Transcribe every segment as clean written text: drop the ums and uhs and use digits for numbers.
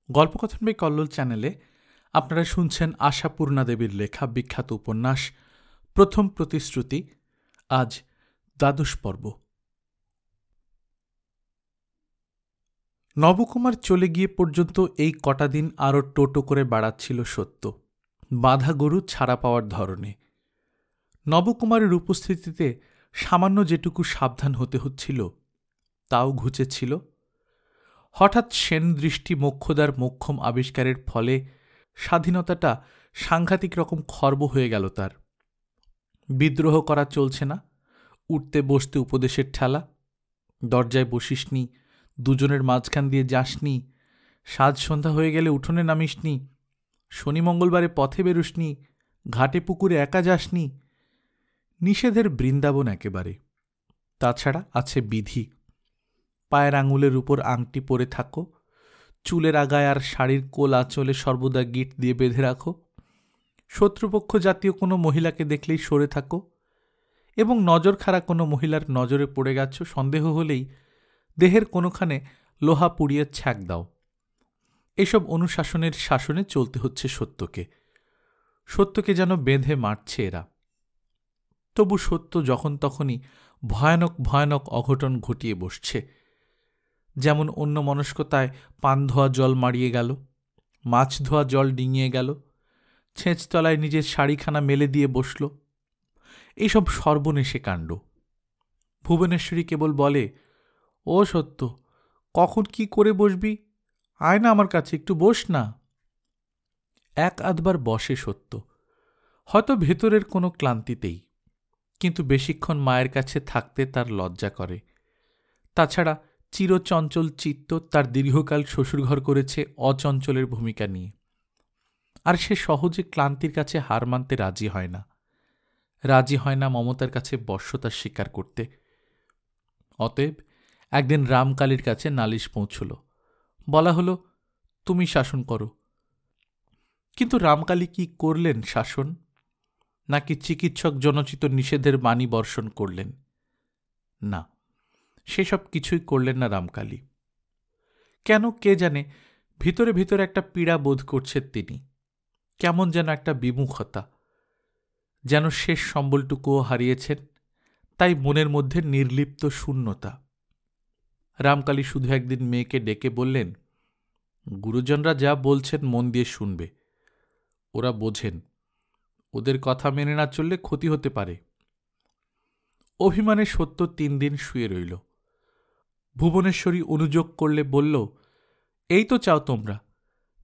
গল্পকথন by Kallol চ্যানেলে আপনারা শুনছেন আশাপূর্ণা দেবীর লেখা বিখ্যাত উপন্যাস প্রথম প্রতিশ্রুতি। আজ ১২ পর্ব। নবকুমার চলে গিয়ে পর্যন্ত এই কটা দিন আরও টোটো করে বেড়াচ্ছিল সত্য, বাঁধা গরু ছাড়া পাওয়ার ধরনে। নবকুমারের উপস্থিতিতে সামান্য যেটুকু সাবধান হতে হচ্ছিল তাও ঘুচেছিল। হঠাৎ সেন দৃষ্টি মোক্ষদার মোক্ষম আবিষ্কারের ফলে স্বাধীনতাটা সাংঘাতিক রকম খর্ব হয়ে গেল তার। বিদ্রোহ করা চলছে না, উঠতে বসতে উপদেশের ঠেলা, দরজায় বসিসনি, দুজনের মাঝখান দিয়ে যাসনি, সাজ সন্ধ্যা হয়ে গেলে উঠোনে নামিসনি, শনি মঙ্গলবারে পথে বেরুসনি, ঘাটে পুকুরে একা যাসনি। নিষেধের বৃন্দাবন একেবারে। তাছাড়া আছে বিধি। পায়ের আঙুলের উপর আংটি পরে থাকো, চুলের আগায় আর শাড়ির কোল আঁচলে সর্বদা গিট দিয়ে বেঁধে রাখো, শত্রুপক্ষ জাতীয় কোনো মহিলাকে দেখলেই সরে থাকো, এবং নজর খাড়া কোনো মহিলার নজরে পড়ে গেছ সন্দেহ হলেই দেহের কোনোখানে লোহা পুড়িয়ে ছ্যাঁক দাও। এসব অনুশাসনের শাসনে চলতে হচ্ছে সত্যকে। সত্যকে যেন বেঁধে মারছে এরা। তবু সত্য যখন তখনই ভয়ানক ভয়ানক অঘটন ঘটিয়ে বসছে। যেমন অন্য মনস্কতায় পান ধোয়া জল মারিয়ে গেল, মাছ ধোয়া জল ডিঙিয়ে গেল, ছেঁচতলায় নিজের শাড়িখানা মেলে দিয়ে বসল। এইসব সর্বনেশে কাণ্ড। ভুবনেশ্বরী কেবল বলে, ও সত্য, কখন কি করে বসবি? আয় না আমার কাছে, একটু বস না। এক আধবার বসে সত্য, হয়তো ভেতরের কোনো ক্লান্তিতেই, কিন্তু বেশিক্ষণ মায়ের কাছে থাকতে তার লজ্জা করে। তাছাড়া চিরচঞ্চল চিত্ত তার দীর্ঘকাল শ্বশুরঘর করেছে অচঞ্চলের ভূমিকা নিয়ে, আর সে সহজে ক্লান্তির কাছে হার মানতে রাজি হয় না। রাজি হয় না মমতার কাছে বশ্যতা স্বীকার করতে। অতএব একদিন রামকালীর কাছে নালিশ পৌঁছল। বলা হল, তুমি শাসন করো। কিন্তু রামকালী কি করলেন শাসন? নাকি চিকিৎসক জনচিত নিষেধের বাণী বর্ষণ করলেন? না, সেসব কিছুই করলেন না রামকালী। কেন কে জানে, ভিতরে ভিতরে একটা পীড়া বোধ করছেন তিনি। কেমন যেন একটা বিমুখতা, যেন শেষ সম্বলটুকুও হারিয়েছেন, তাই মনের মধ্যে নির্লিপ্ত শূন্যতা। রামকালী শুধু একদিন মেয়েকে ডেকে বললেন, গুরুজনরা যা বলছেন মন দিয়ে শুনবে, ওরা বোঝেন, ওদের কথা মেনে না চললে ক্ষতি হতে পারে। অভিমানে সত্য 3 দিন শুয়ে রইল। ভুবনেশ্বরী অনুযোগ করলে বলল, এই তো চাও তোমরা,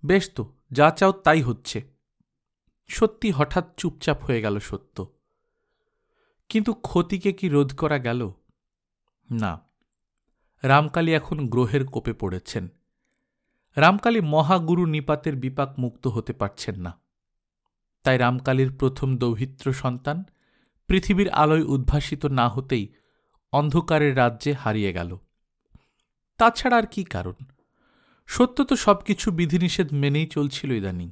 বেশ তো, যা চাও তাই হচ্ছে। সত্যি হঠাৎ চুপচাপ হয়ে গেল সত্য। কিন্তু ক্ষতিকে কি রোধ করা গেল? না। রামকালী এখন গ্রহের কোপে পড়েছেন। রামকালী মহাগুরু নিপাতের বিপাক মুক্ত হতে পারছেন না। তাই রামকালীর প্রথম দৌহিত্র সন্তান পৃথিবীর আলোয় উদ্ভাসিত না হতেই অন্ধকারের রাজ্যে হারিয়ে গেল। তাছাড়া আর কি কারণ? সত্য তো সবকিছু বিধিনিষেধ মেনেই চলছিল ইদানিং।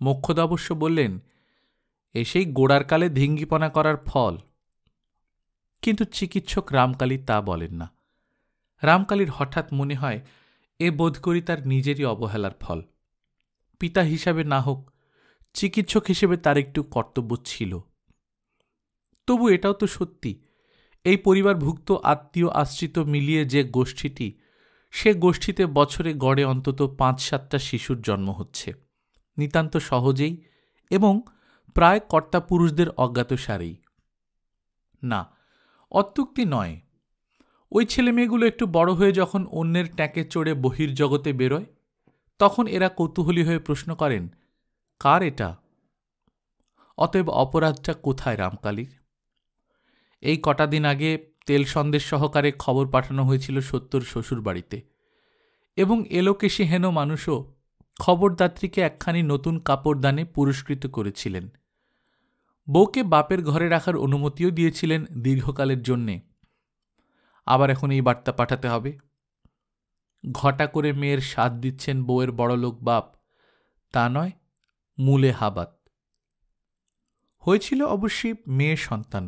মোক্ষদা অবশ্য বললেন, এসেই গোড়ার কালে ধিঙ্গিপনা করার ফল। কিন্তু চিকিৎসক রামকালী তা বলেন না। রামকালীর হঠাৎ মনে হয়, এ বোধ করি তার নিজেরই অবহেলার ফল। পিতা হিসাবে না হোক, চিকিৎসক হিসেবে তার একটু কর্তব্য ছিল। তবু এটাও তো সত্যি, এই পরিবারভুক্ত আত্মীয় আশ্রিত মিলিয়ে যে গোষ্ঠীটি, সে গোষ্ঠীতে বছরে গড়ে অন্তত 5-7টা শিশুর জন্ম হচ্ছে, নিতান্ত সহজেই এবং প্রায় কর্তাপুরুষদের অজ্ঞাতসারেই। না, অত্যুক্তি নয়। ওই ছেলেমেয়েগুলো একটু বড় হয়ে যখন অন্যের ট্যাঁকে চড়ে বহির্জগতে বেরোয়, তখন এরা কৌতূহলী হয়ে প্রশ্ন করেন, কার এটা? অতএব অপরাধটা কোথায় রামকালীর? এই কটা দিন আগে তেল সন্দেশ সহকারে খবর পাঠানো হয়েছিল সত্যর শ্বশুর বাড়িতে, এবং এলোকেশী হেন মানুষও খবরদাত্রীকে একখানি নতুন কাপড় দানে পুরস্কৃত করেছিলেন। বউকে বাপের ঘরে রাখার অনুমতিও দিয়েছিলেন দীর্ঘকালের জন্যে। আবার এখন এই বার্তা পাঠাতে হবে। ঘটা করে মেয়ের সাথ দিচ্ছেন বউয়ের বড়লোক বাপ, তা নয়, মূলে হাবাত। হয়েছিল অবশ্যই মেয়ের সন্তান,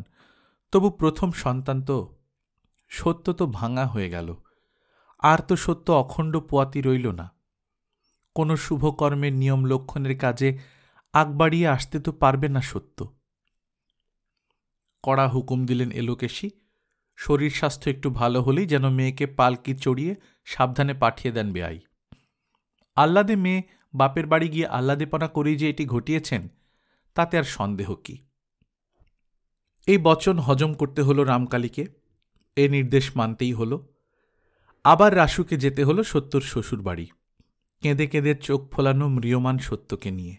তবু প্রথম সন্তান তো। সত্য তো ভাঙা হয়ে গেল, আর তো সত্য অখণ্ড পোয়াতি রইল না। কোনো শুভকর্মের নিয়ম লক্ষণের কাজে আগ বাড়িয়ে আসতে তো পারবে না সত্য। কড়া হুকুম দিলেন এলোকেশী, শরীর স্বাস্থ্য একটু ভালো হলেই যেন মেয়েকে পালকি চড়িয়ে সাবধানে পাঠিয়ে দেন বেয়াই। আহ্লাদে মেয়ে বাপের বাড়ি গিয়ে আহ্লাদেপনা করেই যে এটি ঘটিয়েছেন তাতে আর সন্দেহ কি। এই বচন হজম করতে হলো রামকালীকে, এ নির্দেশ মানতেই হলো। আবার রাসুকে যেতে হলো সত্যর শ্বশুর বাড়ি, কেঁদে কেঁদে চোখ ফোলানো ম্রিয়মান সত্যকে নিয়ে।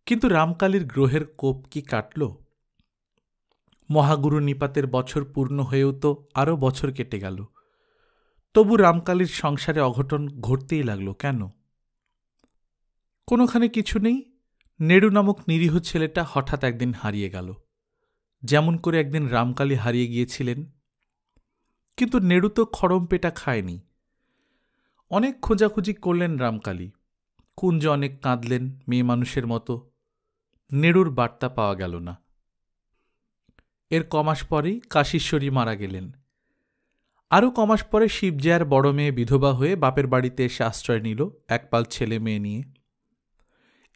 কিন্তু রামকালীর গ্রহের কোপ কি কাটল? মহাগুরু নিপাতের বছর পূর্ণ হয়েও তো আরও বছর কেটে গেল, তবু রামকালীর সংসারে অঘটন ঘটতেই লাগল কেন? কোনোখানে কিছু নেই, নেড়ু নামক নিরীহ ছেলেটা হঠাৎ একদিন হারিয়ে গেল, যেমন করে একদিন রামকালী হারিয়ে গিয়েছিলেন। কিন্তু নেড়ু তো খড়ম পেটা খায়নি। অনেক খোঁজাখুঁজি করলেন রামকালী, কুঞ্জ অনেক কাঁদলেন মেয়ে মানুষের মতো, নেড়ুর বার্তা পাওয়া গেল না। এর কমাস পরেই কাশীশ্বরী মারা গেলেন। আরও কমাস পরে শিবজয়ার বড় মেয়ে বিধবা হয়ে বাপের বাড়িতে এসে আশ্রয় নিল একপাল ছেলে মেয়ে নিয়ে।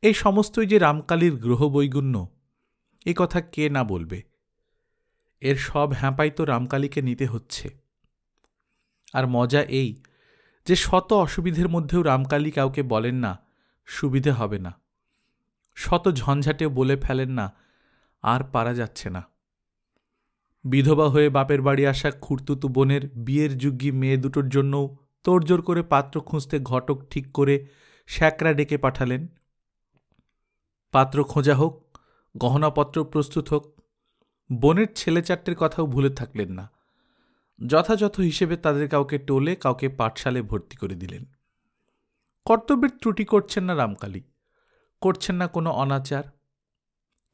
এই সমস্তই যে রামকালীর গ্রহবৈগুণ্য, এ কথা কে না বলবে। এর সব হ্যাঁপাই তো রামকালীকে নিতে হচ্ছে। আর মজা এই যে শত অসুবিধের মধ্যেও রামকালী কাউকে বলেন না সুবিধে হবে না, শত ঝঞ্ঝাটেও বলে ফেলেন না আর পারা যাচ্ছে না। বিধবা হয়ে বাপের বাড়ি আসা খুড়তুতু বোনের বিয়ের যোগ্যী মেয়ে দুটোর জন্যও তোড়জোড় করে পাত্র খুঁজতে ঘটক ঠিক করে শ্যাকরা ডেকে পাঠালেন। পাত্র খোঁজা হোক, গহনাপত্র প্রস্তুত হোক, বোনের ছেলে চারটের কথাও ভুলে থাকলেন না। যথাযথ হিসেবে তাদের কাউকে টোলে কাউকে পাঠশালে ভর্তি করে দিলেন। কর্তব্যের ত্রুটি করছেন না রামকালী, করছেন না কোনো অনাচার,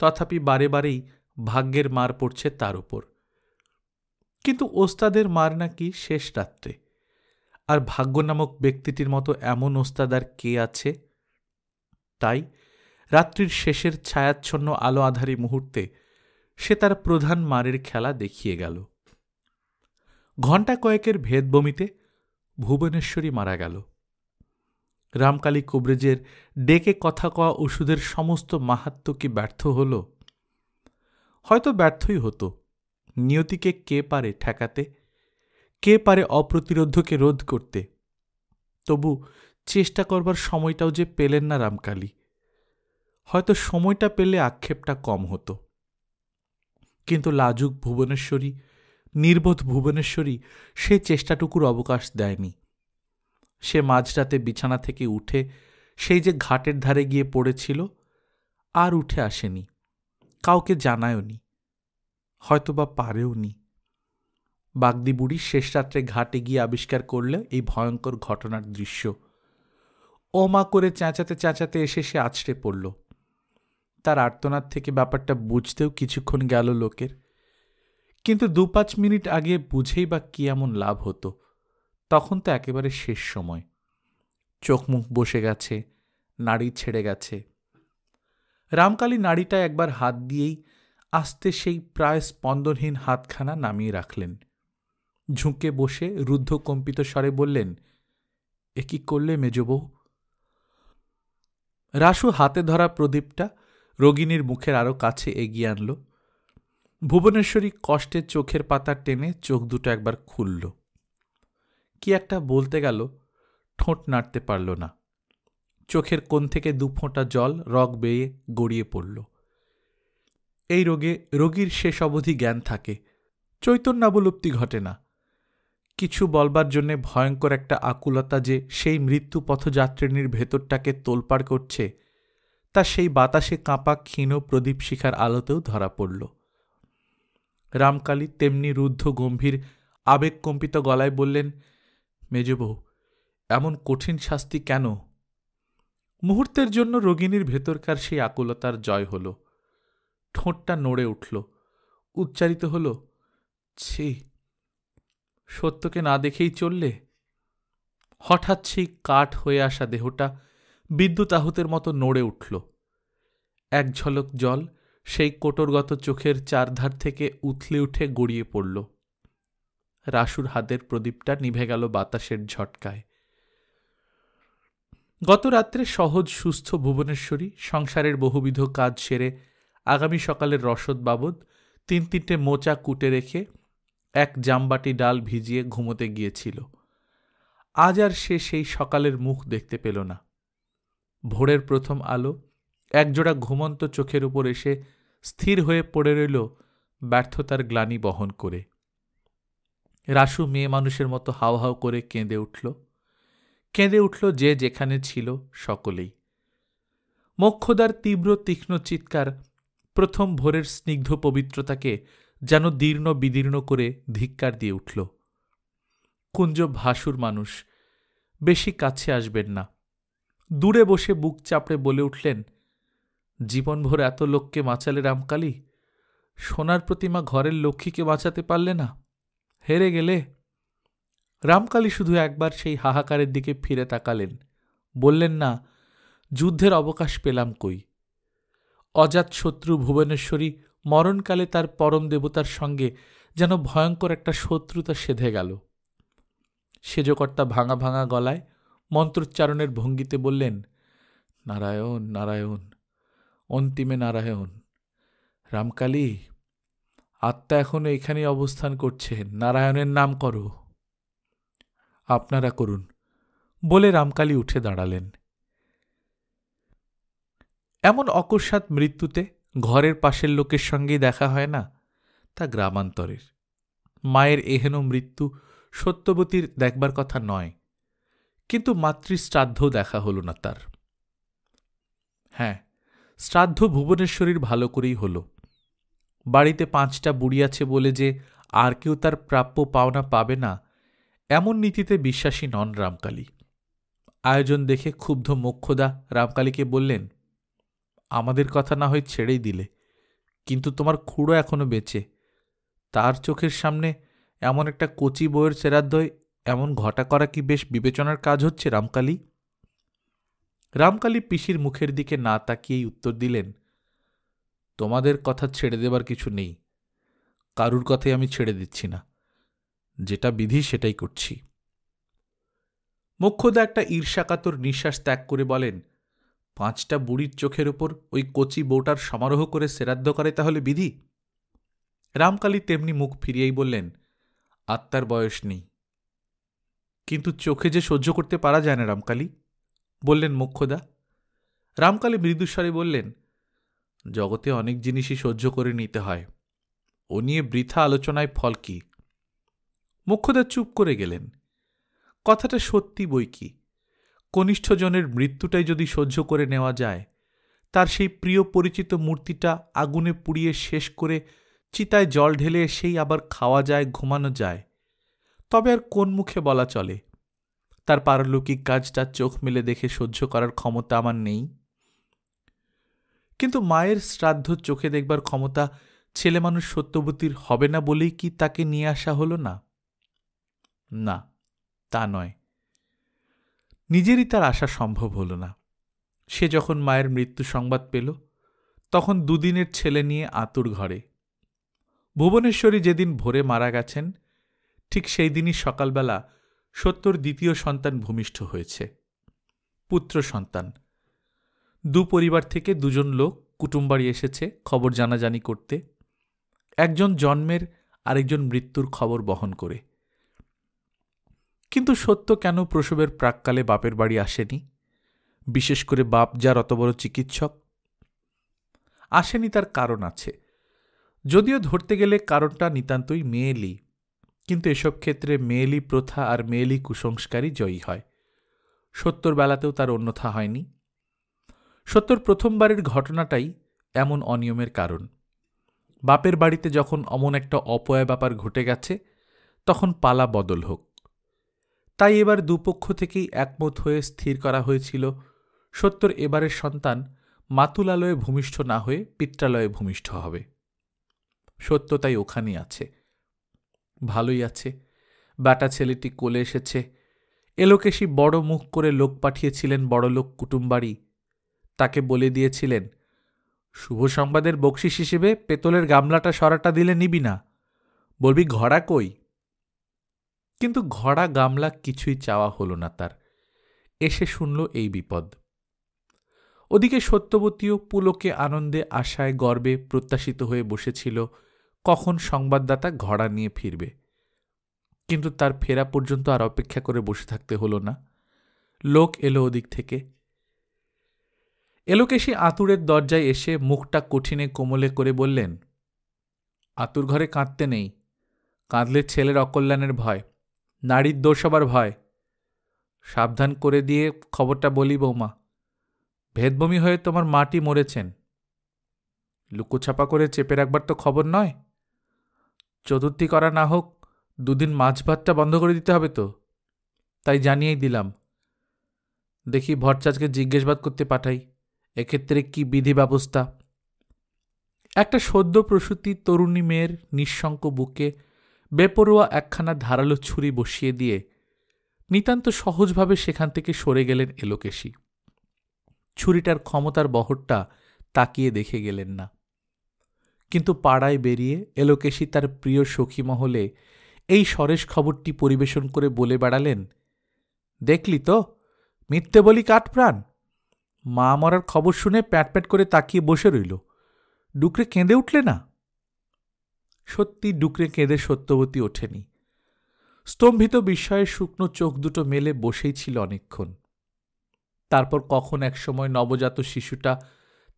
তথাপি বারে বারেই ভাগ্যের মার পড়ছে তার উপর। কিন্তু ওস্তাদের মার নাকি শেষ রাত্রে, আর ভাগ্য নামক ব্যক্তিটির মতো এমন ওস্তাদ আর কে আছে? তাই রাত্রির শেষের ছায়াচ্ছন্ন আলো আধারী মুহূর্তে সে তার প্রধান মারের খেলা দেখিয়ে গেল। ঘণ্টা কয়েকের ভেদবমিতে ভুবনেশ্বরী মারা গেল। রামকালী কুবরেজের ডেকে কথা কওয়া ওষুধের সমস্ত মাহাত্ম্য কি ব্যর্থ হল? হয়তো ব্যর্থই হতো। নিয়তিকে কে পারে ঠেকাতে, কে পারে অপ্রতিরোধ্যকে রোধ করতে? তবু চেষ্টা করবার সময়টাও যে পেলেন না রামকালী। হয়তো সময়টা পেলে আক্ষেপটা কম হতো। কিন্তু লাজুক ভুবনেশ্বরী, নির্বোধ ভুবনেশ্বরী সে চেষ্টাটুকুর অবকাশ দেয়নি। সে মাঝরাতে বিছানা থেকে উঠে সেই যে ঘাটের ধারে গিয়ে পড়েছিল, আর উঠে আসেনি, কাউকে জানায়ওনি, হয়তোবা পারেওনি। বাগদি বুড়ি শেষ রাত্রে ঘাটে গিয়ে আবিষ্কার করলে এই ভয়ঙ্কর ঘটনার দৃশ্য। ও মা করে চেঁচাতে চেঁচাতে এসে সে আছড়ে পড়ল। তার আর্তনাদ থেকে ব্যাপারটা বুঝতেও কিছুক্ষণ গেল লোকের, কিন্তু ২-৫ মিনিট আগে বুঝেই বা কি এমন লাভ হতো? তখন তো একেবারে শেষ সময়, চোখ মুখ বসে গেছে, নাড়ি ছেড়ে গেছে। রামকালী নাড়িটা একবার হাত দিয়েই আস্তে সেই প্রায় স্পন্দনহীন হাতখানা নামিয়ে রাখলেন। ঝুঁকে বসে রুদ্ধ কম্পিত স্বরে বললেন, এ কি করলে মেজবউ? রাসু হাতে ধরা প্রদীপটা রোগিণীর মুখের আরো কাছে এগিয়ে আনল। ভুবনেশ্বরী কষ্টে চোখের পাতা টেনে চোখ দুটো একবার খুলল। কি একটা বলতে গেল, ঠোঁট নাড়তে পারল না। চোখের কোণ থেকে ২ ফোঁটা জল রগ বেয়ে গড়িয়ে পড়ল। এই রোগে রোগীর শেষ অবধি জ্ঞান থাকে, চৈতন্যাবলুপ্তি ঘটে না। কিছু বলবার জন্যে ভয়ঙ্কর একটা আকুলতা যে সেই মৃত্যু পথযাত্রিনীর ভেতরটাকে তোলপাড় করছে, তা সেই বাতাসে কাঁপা ক্ষীণ প্রদীপ শিখার আলোতেও ধরা পড়ল। রামকালী তেমনি রুদ্ধ গম্ভীর আবেগকম্পিত গলায় বললেন, মেজবউ, এমন কঠিন শাস্তি কেন? মুহূর্তের জন্য রোগিণীর ভেতরকার সেই আকুলতার জয় হল। ঠোঁটটা নড়ে উঠল, উচ্চারিত হল, ছি, সত্যকে না দেখেই চললে? হঠাৎ সেই কাঠ হয়ে আসা দেহটা বিদ্যুৎ আহুতের মতো নড়ে উঠল। এক ঝলক জল সেই কোটরগত চোখের চারধার থেকে উথলে উঠে গড়িয়ে পড়ল। রাসুর হাতের প্রদীপটা নিভে গেল বাতাসের ঝটকায়। গত রাত্রে সহজ সুস্থ ভুবনেশ্বরী সংসারের বহুবিধ কাজ সেরে আগামী সকালের রসদ বাবদ 3-3টে মোচা কুটে রেখে এক জামবাটি ডাল ভিজিয়ে ঘুমোতে গিয়েছিল। আজ আর সে সেই সকালের মুখ দেখতে পেল না। ভোরের প্রথম আলো একজোড়া ঘুমন্ত চোখের উপর এসে স্থির হয়ে পড়ে রইল ব্যর্থতার গ্লানি বহন করে। রাসু মেয়ে মানুষের মতো হাও হাও করে কেঁদে উঠল যে যেখানে ছিল সকলেই। মোক্ষদার তীব্র তীক্ষ্ণ চিৎকার প্রথম ভোরের স্নিগ্ধ পবিত্রতাকে যেন দীর্ণ বিদীর্ণ করে ধিক্কার দিয়ে উঠল। কুঞ্জ ভাসুর মানুষ, বেশি কাছে আসবেন না। দূরে বসে বুক চাপড়ে বলে উঠলেন, জীবনভর এত লোককে বাঁচালে রামকালী, সোনার প্রতিমা ঘরের লক্ষ্মীকে বাঁচাতে পারলে না, হেরে গেলে। রামকালী শুধু একবার সেই হাহাকারের দিকে ফিরে তাকালেন, বললেন না, যুদ্ধের অবকাশ পেলাম কই। অজাত শত্রু ভুবনেশ্বরী মরণকালে তার পরম দেবতার সঙ্গে যেন ভয়ঙ্কর একটা শত্রুতা সেধে গেল। সেজকর্তা ভাঙা ভাঙা গলায় মন্ত্রোচ্চারণের ভঙ্গিতে বললেন, নারায়ণ নারায়ণ, অন্তিমে নারায়ণ। রামকালী, আত্মা এখনো এখানেই অবস্থান করছেন, নারায়ণের নাম করো। আপনারা করুন, বলে রামকালী উঠে দাঁড়ালেন। এমন অকস্মাৎ মৃত্যুতে ঘরের পাশের লোকের সঙ্গেই দেখা হয় না, তা গ্রামান্তরের। মায়ের এহেন মৃত্যু সত্যবতীর দেখবার কথা নয়, কিন্তু মাতৃশ্রাদ্ধও দেখা হল না তার। হ্যাঁ, শ্রাদ্ধ ভুবনেশ্বরীর ভালো করেই হল। বাড়িতে 5টা বুড়ি আছে বলে যে আর কেউ তার প্রাপ্য পাওনা পাবে না, এমন নীতিতে বিশ্বাসী নন রামকালী। আয়োজন দেখে ক্ষুব্ধ মোক্ষদা রামকালীকে বললেন, আমাদের কথা না হয় ছেড়েই দিলে, কিন্তু তোমার খুড়ো এখনো বেঁচে, তার চোখের সামনে এমন একটা কচি বউয়ের শ্রাদ্ধয় এমন ঘটা করা কি বেশ বিবেচনার কাজ হচ্ছে রামকালী? রামকালী পিসির মুখের দিকে না তাকিয়েই উত্তর দিলেন, তোমাদের কথা ছেড়ে দেবার কিছু নেই, কারুর কথাই আমি ছেড়ে দিচ্ছি না, যেটা বিধি সেটাই করছি। মোক্ষদা একটা ঈর্ষাকাতর নিঃশ্বাস ত্যাগ করে বলেন, 5টা বুড়ির চোখের ওপর ওই কচি বউটার সমারোহ করে শ্রাদ্ধ করে তাহলে বিধি? রামকালী তেমনি মুখ ফিরিয়েই বললেন, আত্মার বয়স নেই। কিন্তু চোখে যে সহ্য করতে পারা যায় না রামকালী, বললেন মোক্ষদা। রামকালী মৃদুস্বরে বললেন, জগতে অনেক জিনিসই সহ্য করে নিতে হয়, ও নিয়ে বৃথা আলোচনায় ফল কি? মোক্ষদা চুপ করে গেলেন। কথাটা সত্যি বই কি, কনিষ্ঠজনের মৃত্যুটাই যদি সহ্য করে নেওয়া যায়, তার সেই প্রিয় পরিচিত মূর্তিটা আগুনে পুড়িয়ে শেষ করে চিতায় জল ঢেলে সেই আবার খাওয়া যায়, ঘুমানো যায়, তবে আর কোন মুখে বলা চলে তার পারলৌকিক কাজটা চোখ মেলে দেখে সহ্য করার ক্ষমতা আমার নেই? কিন্তু মায়ের শ্রাদ্ধ চোখে দেখবার ক্ষমতা ছেলে মানুষ সত্যবতীর হবে না বলেই কি তাকে নিয়ে আসা হল না? না, তা নয়, নিজেরই তার আসা সম্ভব হল না। সে যখন মায়ের মৃত্যু সংবাদ পেল, তখন 2 দিনের ছেলে নিয়ে আতুর ঘরে। ভুবনেশ্বরী যেদিন ভোরে মারা গেছেন, ঠিক সেই দিনই সকালবেলা সত্যর দ্বিতীয় সন্তান ভূমিষ্ঠ হয়েছে, পুত্র সন্তান। 2 পরিবার থেকে 2 জন লোক কুটুমবাড়ি এসেছে খবর জানাজানি করতে, একজন জন্মের আরেকজন মৃত্যুর খবর বহন করে। কিন্তু সত্য কেন প্রসবের প্রাক্কালে বাপের বাড়ি আসেনি? বিশেষ করে বাপ যার অত বড় চিকিৎসক। আসেনি তার কারণ আছে, যদিও ধরতে গেলে কারণটা নিতান্তই মেয়েলি, কিন্তু এসব ক্ষেত্রে মেয়েলি প্রথা আর মেয়েলি কুসংস্কারই জয়ী হয়। সত্যর বেলাতেও তার অন্যথা হয়নি। সত্যর প্রথমবারের ঘটনাটাই এমন অনিয়মের কারণ। বাপের বাড়িতে যখন অমন একটা অপয়া ব্যাপার ঘটে গেছে, তখন পালা বদল হোক। তাই এবার দুপক্ষ থেকেই একমত হয়ে স্থির করা হয়েছিল, সত্যর এবারের সন্তান মাতুলালয়ে ভূমিষ্ঠ না হয়ে পিত্রালয়ে ভূমিষ্ঠ হবে। সত্য তাই ওখানেই আছে, ভালোই আছে। ব্যাটা ছেলেটি কোলে এসেছে। এলোকেশি বড় মুখ করে লোক পাঠিয়েছিলেন বড়লোক কুটুমবাড়ি, তাকে বলে দিয়েছিলেন, শুভ সংবাদের বকশিস হিসেবে পেতলের গামলাটা সরাটা দিলে নিবি না, বলবি ঘড়া কই। কিন্তু ঘড়া গামলা কিছুই চাওয়া হল না তার। এসে শুনল এই বিপদ। ওদিকে সত্যবতীও পুলকে আনন্দে আশায় গর্বে প্রত্যাশিত হয়ে বসেছিল কখন সংবাদদাতা ঘোড়া নিয়ে ফিরবে। কিন্তু তার ফেরা পর্যন্ত আর অপেক্ষা করে বসে থাকতে হল না। লোক এলো ওদিক থেকে। এলোকেশী আতুরের দরজায় এসে মুখটা কঠিনে কোমলে করে বললেন, আতুর ঘরে কাঁদতে নেই, কাঁদলে ছেলের অকল্যাণের ভয়, নারীর দোষ হবার ভয়। সাবধান করে দিয়ে খবরটা বলি বৌমা, ভেদবমি হয়ে তোমার মাটি মরেছেন। লুকোছাপা করে চেপে রাখবার তো খবর নয়। চতুর্থী করা না হোক, দুদিন মাছ ভাতটা বন্ধ করে দিতে হবে তো, তাই জানিয়েই দিলাম। দেখি ভরচাজকে জিজ্ঞেসবাদ করতে পাঠাই, এক্ষেত্রে কি বিধি ব্যবস্থা। একটা সদ্য প্রসূতি তরুণী মেয়ের নিঃশঙ্ক বুকে বেপরোয়া একখানা ধারালো ছুরি বসিয়ে দিয়ে নিতান্ত সহজভাবে সেখান থেকে সরে গেলেন এলোকেশী। ছুরিটার ক্ষমতার বহরটা তাকিয়ে দেখে গেলেন না। কিন্তু পাড়ায় বেরিয়ে এলোকেশী তার প্রিয় সখী মহলে এই সরেস খবরটি পরিবেশন করে বলে বেড়ালেন, দেখলি তো, মিথ্যে বলি কাঠপ্রাণ। মা মরার খবর শুনে প্যাট প্যাট করে তাকিয়ে বসে রইল, ডুকরে কেঁদে উঠলে না। সত্যি ডুকরে কেঁদে সত্যবতী ওঠেনি। স্তম্ভিত বিস্ময়ে শুকনো চোখ দুটো মেলে বসেই ছিল অনেকক্ষণ। তারপর কখন একসময় নবজাত শিশুটা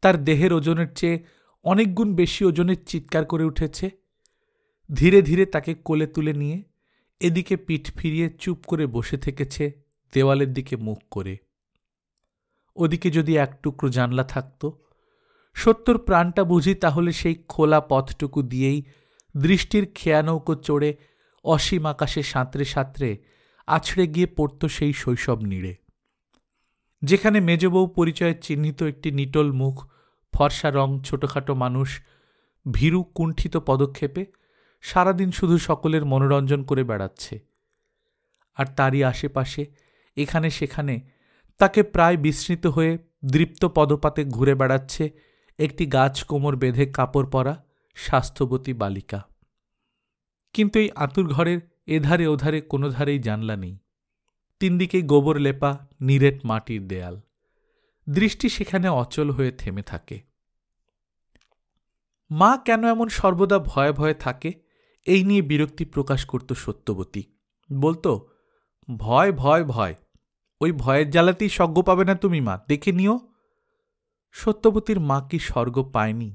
তার দেহের ওজনের চেয়ে অনেক গুণ বেশি ওজনের চিৎকার করে উঠেছে, ধীরে ধীরে তাকে কোলে তুলে নিয়ে এদিকে পিঠ ফিরিয়ে চুপ করে বসে থেকেছে দেওয়ালের দিকে মুখ করে। ওদিকে যদি এক টুকরো জানলা থাকত, সত্যর প্রাণটা বুঝি তাহলে সেই খোলা পথটুকু দিয়েই দৃষ্টির খেয়া নৌকো চড়ে অসীম আকাশে সাঁতরে সাঁতরে আছড়ে গিয়ে পড়ত সেই শৈশব নীড়ে, যেখানে মেজবউ পরিচয়ে চিহ্নিত একটি নিটল মুখ, ফর্সা রং, ছোটখাটো মানুষ ভীরু কুণ্ঠিত পদক্ষেপে সারাদিন শুধু সকলের মনোরঞ্জন করে বেড়াচ্ছে। আর তারই আশেপাশে এখানে সেখানে তাকে প্রায় বিস্মৃত হয়ে দৃপ্ত পদপাতে ঘুরে বেড়াচ্ছে একটি গাছ কোমর বেঁধে কাপড় পরা স্বাস্থ্যবতী বালিকা। কিন্তু এই আতুর ঘরের এধারে ওধারে কোনো ধারেই জানলা নেই। তিনদিকেই গোবর লেপা নিরেট মাটির দেয়াল। দৃষ্টি সেখানে অচল হয়ে থেমে থাকে। মা কেন এমন সর্বদা ভয়ে ভয়ে থাকে, এই নিয়ে বিরক্তি প্রকাশ করত সত্যবতী। বলতো, ভয় ভয় ভয়, ওই ভয়ের জ্বালাতেই স্বর্গ পাবে না তুমি মা, দেখে নিও। সত্যবতীর মা কি স্বর্গ পায়নি?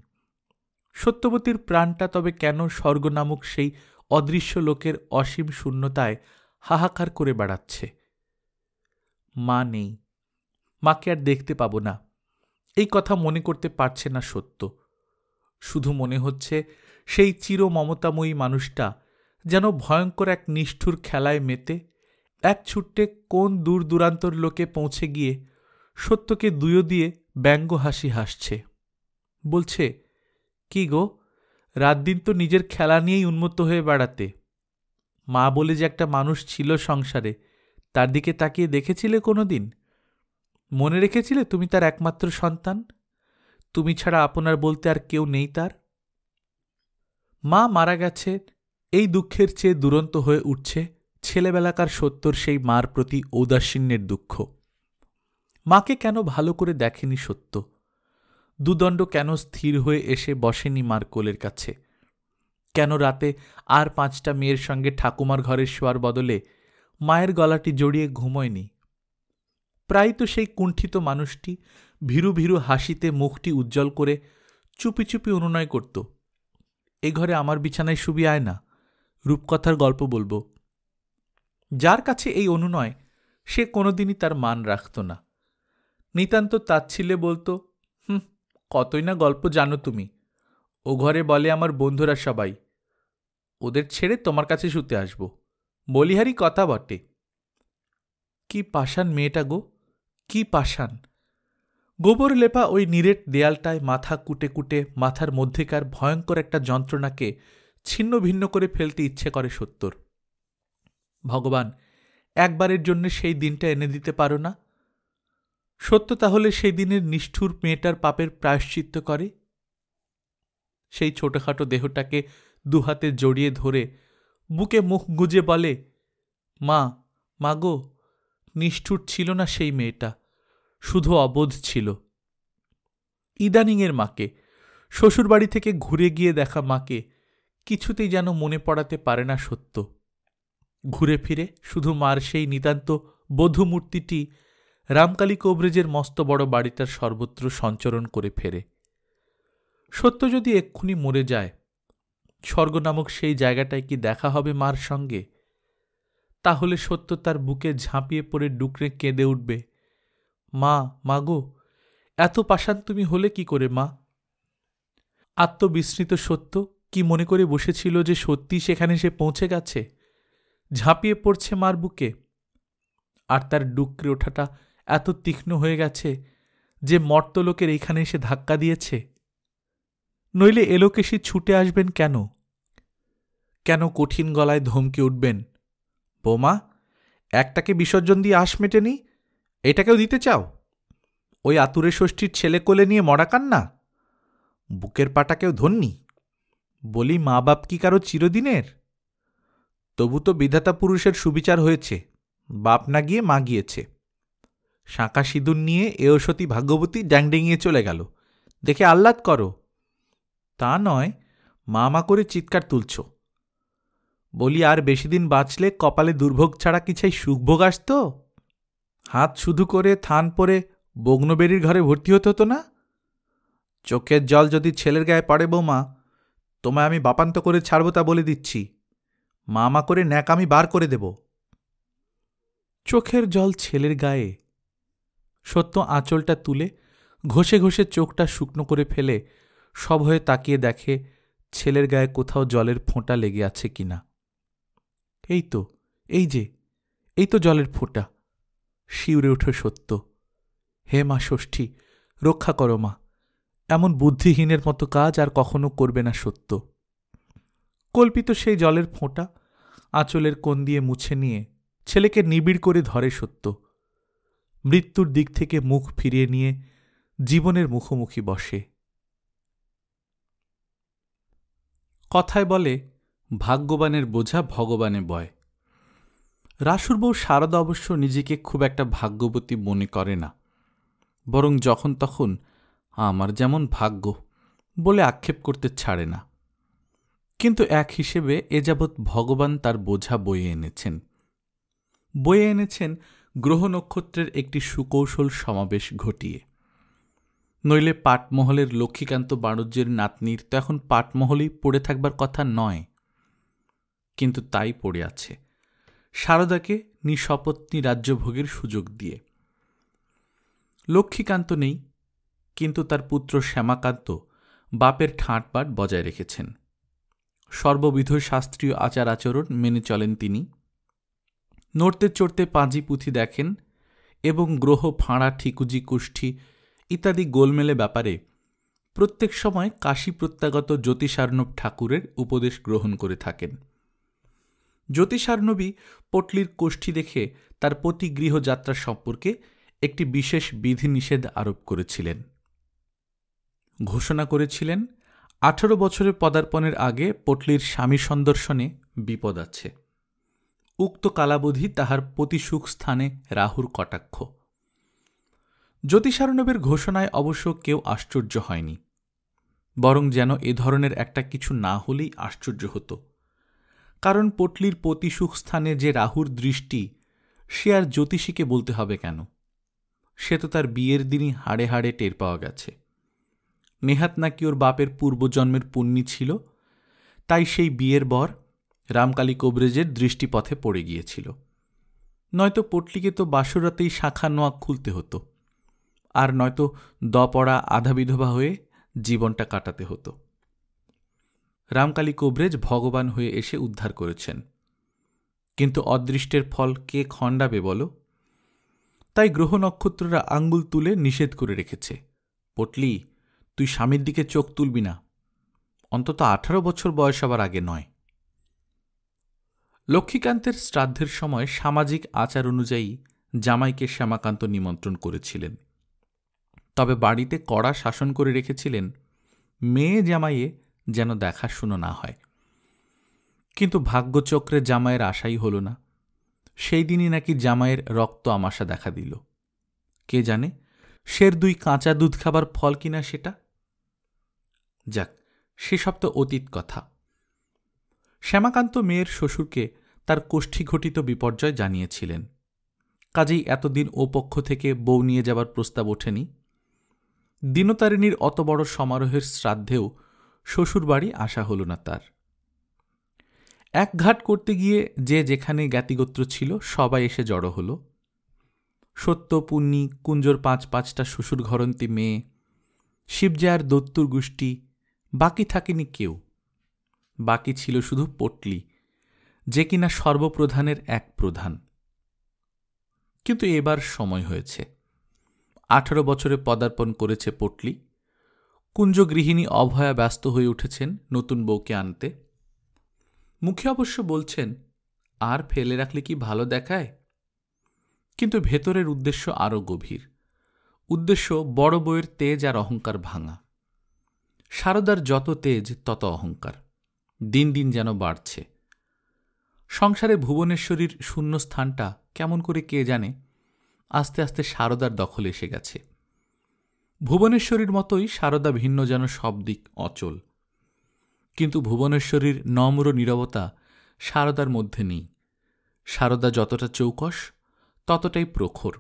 সত্যবতীর প্রাণটা তবে কেন স্বর্গ নামক সেই অদৃশ্য লোকের অসীম শূন্যতায় হাহাকার করে বেড়াচ্ছে? মা নেই, মাকে আর দেখতে পাব না, এই কথা মনে করতে পারছে না সত্য। শুধু মনে হচ্ছে সেই চির মমতাময়ী মানুষটা যেন ভয়ঙ্কর এক নিষ্ঠুর খেলায় মেতে এক ছুট্টে কোন দূর দূরান্তর লোকে পৌঁছে গিয়ে সত্যকে দুয়ো দিয়ে ব্যঙ্গ হাসি হাসছে। বলছে, কি গো, রাত দিন তো নিজের খেলা নিয়েই উন্মত্ত হয়ে বেড়াতে। মা বলে যে একটা মানুষ ছিল সংসারে, তার দিকে তাকিয়ে দেখেছিলে কোনো দিন? মনে রেখেছিলে তুমি তার একমাত্র সন্তান? তুমি ছাড়া আপনার বলতে আর কেউ নেই তার। মা মারা গেছে, এই দুঃখের চেয়ে দুরন্ত হয়ে উঠছে ছেলেবেলাকার সত্যর সেই মার প্রতি ঔদাসীন্যের দুঃখ। মাকে কেন ভালো করে দেখেনি সত্য? দুদণ্ড কেন স্থির হয়ে এসে বসেনি মার কোলের কাছে? কেন রাতে আর 5টা মেয়ের সঙ্গে ঠাকুমার ঘরের শোয়ার বদলে মায়ের গলাটি জড়িয়ে ঘুমোয়নি? প্রায় তো সেই কুণ্ঠিত মানুষটি ভীরু ভীরু হাসিতে মুখটি উজ্জ্বল করে চুপি চুপি অনুনয় করত, এ ঘরে আমার বিছানায় শুবি আয় না, রূপকথার গল্প বলবো। যার কাছে এই অনুনয়, সে কোনোদিনই তার মান রাখত না। নিতান্ত তাচ্ছিলে বলতো, কতই না গল্প জানো তুমি, ও ঘরে বলে আমার বন্ধুরা সবাই, ওদের ছেড়ে তোমার কাছে শুতে আসব, বলিহারি কথা বটে। কি পাষাণ মেয়েটা গো, কি পাষাণ! গোবর লেপা ওই নিরেট দেয়ালটায় মাথা কুটে কুটে মাথার মধ্যেকার ভয়ঙ্কর একটা যন্ত্রণাকে ছিন্ন ভিন্ন করে ফেলতে ইচ্ছে করে সত্যর। ভগবান, একবারের জন্য সেই দিনটা এনে দিতে পারো না? সত্য তাহলে সেই দিনের নিষ্ঠুর মেয়েটার পাপের প্রায়শ্চিত্ত করে। সেই ছোটখাটো দেহটাকে দুহাতে জড়িয়ে ধরে বুকে মুখ গুজে বলে, মা, মা গো, নিষ্ঠুর ছিল না সেই মেয়েটা, শুধু অবোধ ছিল। ইদানিংয়ের মাকে, শ্বশুরবাড়ি থেকে ঘুরে গিয়ে দেখা মাকে কিছুতেই যেন মনে পড়াতে পারে না সত্য। ঘুরে ফিরে শুধু মার সেই নিতান্ত বধূমূর্তিটি রামকালী কোবরেজের মস্ত বড় বাড়িটার সর্বত্র সঞ্চরণ করে ফেরে। সত্য যদি এক্ষুনি মরে যায়, স্বর্গ নামক সেই জায়গাটায় কি দেখা হবে মার সঙ্গে? তাহলে সত্য তার বুকে ঝাঁপিয়ে পড়ে ডুকরে কেঁদে উঠবে, মা, মাগো, এত পাষাণ তুমি হলে কি করে মা? আত্মবিস্মৃত সত্য কি মনে করে বসেছিল যে সত্যি সেখানে সে পৌঁছে গেছে, ঝাঁপিয়ে পড়ছে মার বুকে? আর তার ডুকরে ওঠাটা এত তীক্ষ্ণ হয়ে গেছে যে মর্তলোকের এইখানে এসে ধাক্কা দিয়েছে। নইলে এলোকেশী ছুটে আসবেন কেন? কেন কঠিন গলায় ধমকে উঠবেন, বৌমা, একটাকে বিসর্জন দিয়ে আশ মেটেনি, এটাকেও দিতে চাও? ওই আতুরে ষষ্ঠীর ছেলে কোলে নিয়ে মরা কান্না, বুকের পাটাকেও ধন্যি? বলি, মা বাপ কি কারো চিরদিনের? তবু তো বিধাতা পুরুষের সুবিচার হয়েছে, বাপ না গিয়ে মা গিয়েছে। শাঁকা সিঁদুর নিয়ে এয়সতী ভাগ্যবতী ড্যাংডেঙিয়ে চলে গেল, দেখে আহ্লাদ করো। তা নয়, মা মা করে চিৎকার তুলছ। বলি, আর বেশি দিন বাঁচলে কপালে দুর্ভোগ ছাড়া কি চাই সুখভোগ আসত? হাত শুধু করে থান পরে বগ্নবেরির ঘরে ভর্তি হতে হতো না? চোখের জল যদি ছেলের গায়ে পড়ে বৌমা, তোমায় আমি বাপান্ত করে ছাড়ব, তা বলে দিচ্ছি। মা মা করে ন্যাক আমি বার করে দেব। চোখের জল ছেলের গায়ে? সত্য আঁচলটা তুলে ঘষে ঘষে চোখটা শুকনো করে ফেলে সভয়ে তাকিয়ে দেখে ছেলের গায়ে কোথাও জলের ফোঁটা লেগে আছে কিনা। এই তো, এই তো জলের ফোঁটা। শিউরে উঠে সত্য। হে মা ষষ্ঠী, রক্ষা করো মা, এমন বুদ্ধিহীনের মতো কাজ আর কখনো করবে না সত্য। কল্পিত সেই জলের ফোঁটা আঁচলের কোণ দিয়ে মুছে নিয়ে ছেলেকে নিবিড় করে ধরে সত্য। মৃত্যুর দিক থেকে মুখ ফিরিয়ে নিয়ে জীবনের মুখোমুখি বসে। কথায় বলে, ভাগ্যবানের বোঝা ভগবানে বয়। রাসুর বউ শারদা অবশ্য নিজেকে খুব একটা ভাগ্যবতী মনে করে না, বরং যখন তখন আমার যেমন ভাগ্য বলে আক্ষেপ করতে ছাড়ে না। কিন্তু এক হিসেবে এ যাবৎ ভগবান তার বোঝা বয়ে এনেছেন গ্রহ নক্ষত্রের একটি সুকৌশল সমাবেশ ঘটিয়ে। নইলে পাটমহলের লক্ষ্মীকান্ত বাণুজ্যের নাতনির তো এখন পাটমহলেই পড়ে থাকবার কথা নয়। কিন্তু তাই পড়ে আছে, শারদাকে নিঃসপত্নী রাজ্যভোগের সুযোগ দিয়ে। লক্ষ্মীকান্ত নেই, কিন্তু তার পুত্র শ্যামাকান্ত বাপের ঠাঁটপাট বজায় রেখেছেন। সর্ববিধ শাস্ত্রীয় আচার আচরণ মেনে চলেন তিনি। নড়তে চড়তে পাঁজি পুঁথি দেখেন এবং গ্রহ ফাঁড়া ঠিকুজি কুষ্ঠি ইত্যাদি গোলমেলে ব্যাপারে প্রত্যেক সময় কাশী প্রত্যাগত জ্যোতিষার্ণব ঠাকুরের উপদেশ গ্রহণ করে থাকেন। জ্যোতিষার্ণবী পটলির কোষ্ঠী দেখে তার প্রতি গৃহযাত্রা সম্পর্কে একটি বিশেষ বিধিনিষেধ আরোপ করেছিলেন। ঘোষণা করেছিলেন, 18 বছরের পদার্পণের আগে পটলির স্বামী সন্দর্শনে বিপদ আছে। উক্ত কালাবধি তাহার প্রতিসুখ স্থানে রাহুর কটাক্ষ। জ্যোতিষার্ণবের ঘোষণায় অবশ্য কেউ আশ্চর্য হয়নি, বরং যেন এ ধরনের একটা কিছু না হলেই আশ্চর্য হতো। কারণ পটলির প্রতিসুখ স্থানে যে রাহুর দৃষ্টি, সে আর জ্যোতিষীকে বলতে হবে কেন? সে তো তার বিয়ের দিনই হাড়ে হাড়ে টের পাওয়া গেছে। নেহাত নাকি ওর বাপের পূর্বজন্মের পুণ্যি ছিল, তাই সেই বিয়ের বর রামকালী কোবরেজের দৃষ্টিপথে পড়ে গিয়েছিল। নয়তো পটলিকে তো বাসরাতেই শাখা নোয়া খুলতে হতো, আর নয়তো দপড়া আধা বিধবা হয়ে জীবনটা কাটাতে হতো। রামকালী কোবরেজ ভগবান হয়ে এসে উদ্ধার করেছেন, কিন্তু অদৃষ্টের ফল কে খণ্ডাবে বলো? তাই গ্রহ নক্ষত্ররা আঙ্গুল তুলে নিষেধ করে রেখেছে, পটলি, তুই স্বামীর দিকে চোখ তুলবি না, অন্তত 18 বছর বয়স হবার আগে নয়। লক্ষ্মীকান্তের শ্রাদ্ধের সময় সামাজিক আচার অনুযায়ী জামাইকে শ্যামাকান্ত নিমন্ত্রণ করেছিলেন, তবে বাড়িতে কড়া শাসন করে রেখেছিলেন মেয়ে জামাইয়ে যেন দেখাশুনো না হয়। কিন্তু ভাগ্যচক্রে জামাইয়ের আশাই হল না। সেই দিনই নাকি জামাইয়ের রক্ত আমাশা দেখা দিল। কে জানে সের 2 কাঁচা দুধ খাবার ফল কিনা সেটা। যাক, সেসব তো অতীত কথা। শ্যামাকান্ত মেয়ের শ্বশুরকে তার কোষ্ঠীঘটিত বিপর্যয় জানিয়েছিলেন, কাজেই এতদিন ও পক্ষ থেকে বউ নিয়ে যাবার প্রস্তাব ওঠেনি। দিনতারিণীর অত বড় সমারোহের শ্রাদ্ধেও শ্বশুরবাড়ি আসা হল না তার। এক ঘাট করতে গিয়ে যে যেখানে জ্ঞাতিগোত্র ছিল সবাই এসে জড়ো হল। সত্য, পুণ্যি, কুঞ্জর 5-5টা শ্বশুর ঘরন্তী মেয়ে, শিবজায়ার দত্তুর গোষ্ঠী, বাকি থাকেনি কেউ। বাকি ছিল শুধু পটলি, যে কিনা সর্বপ্রধানের এক প্রধান। কিন্তু এবার সময় হয়েছে। 18 বছরে পদার্পণ করেছে পটলি। কুঞ্জ গৃহিণী অভয়া ব্যস্ত হয়ে উঠেছেন নতুন বউকে আনতে। মুখে অবশ্য বলছেন, আর ফেলে রাখলে কি ভালো দেখায়? কিন্তু ভেতরের উদ্দেশ্য আরও গভীর। উদ্দেশ্য বড় বউয়ের তেজ আর অহংকার ভাঙা। শারদার যত তেজ তত অহংকার, দিন দিন যেন বাড়ছে। সংসারে ভুবনেশ্বরীর শূন্য স্থানটা কেমন করে কে জানে আস্তে আস্তে শারদার দখলে এসে গেছে। ভুবনেশ্বরীর মতোই শারদা ভিন্ন যেন সব দিক অচল। কিন্তু ভুবনেশ্বরীর নম্র নীরবতা শারদার মধ্যে নেই। শারদা যতটা চৌকস ততটাই প্রখর।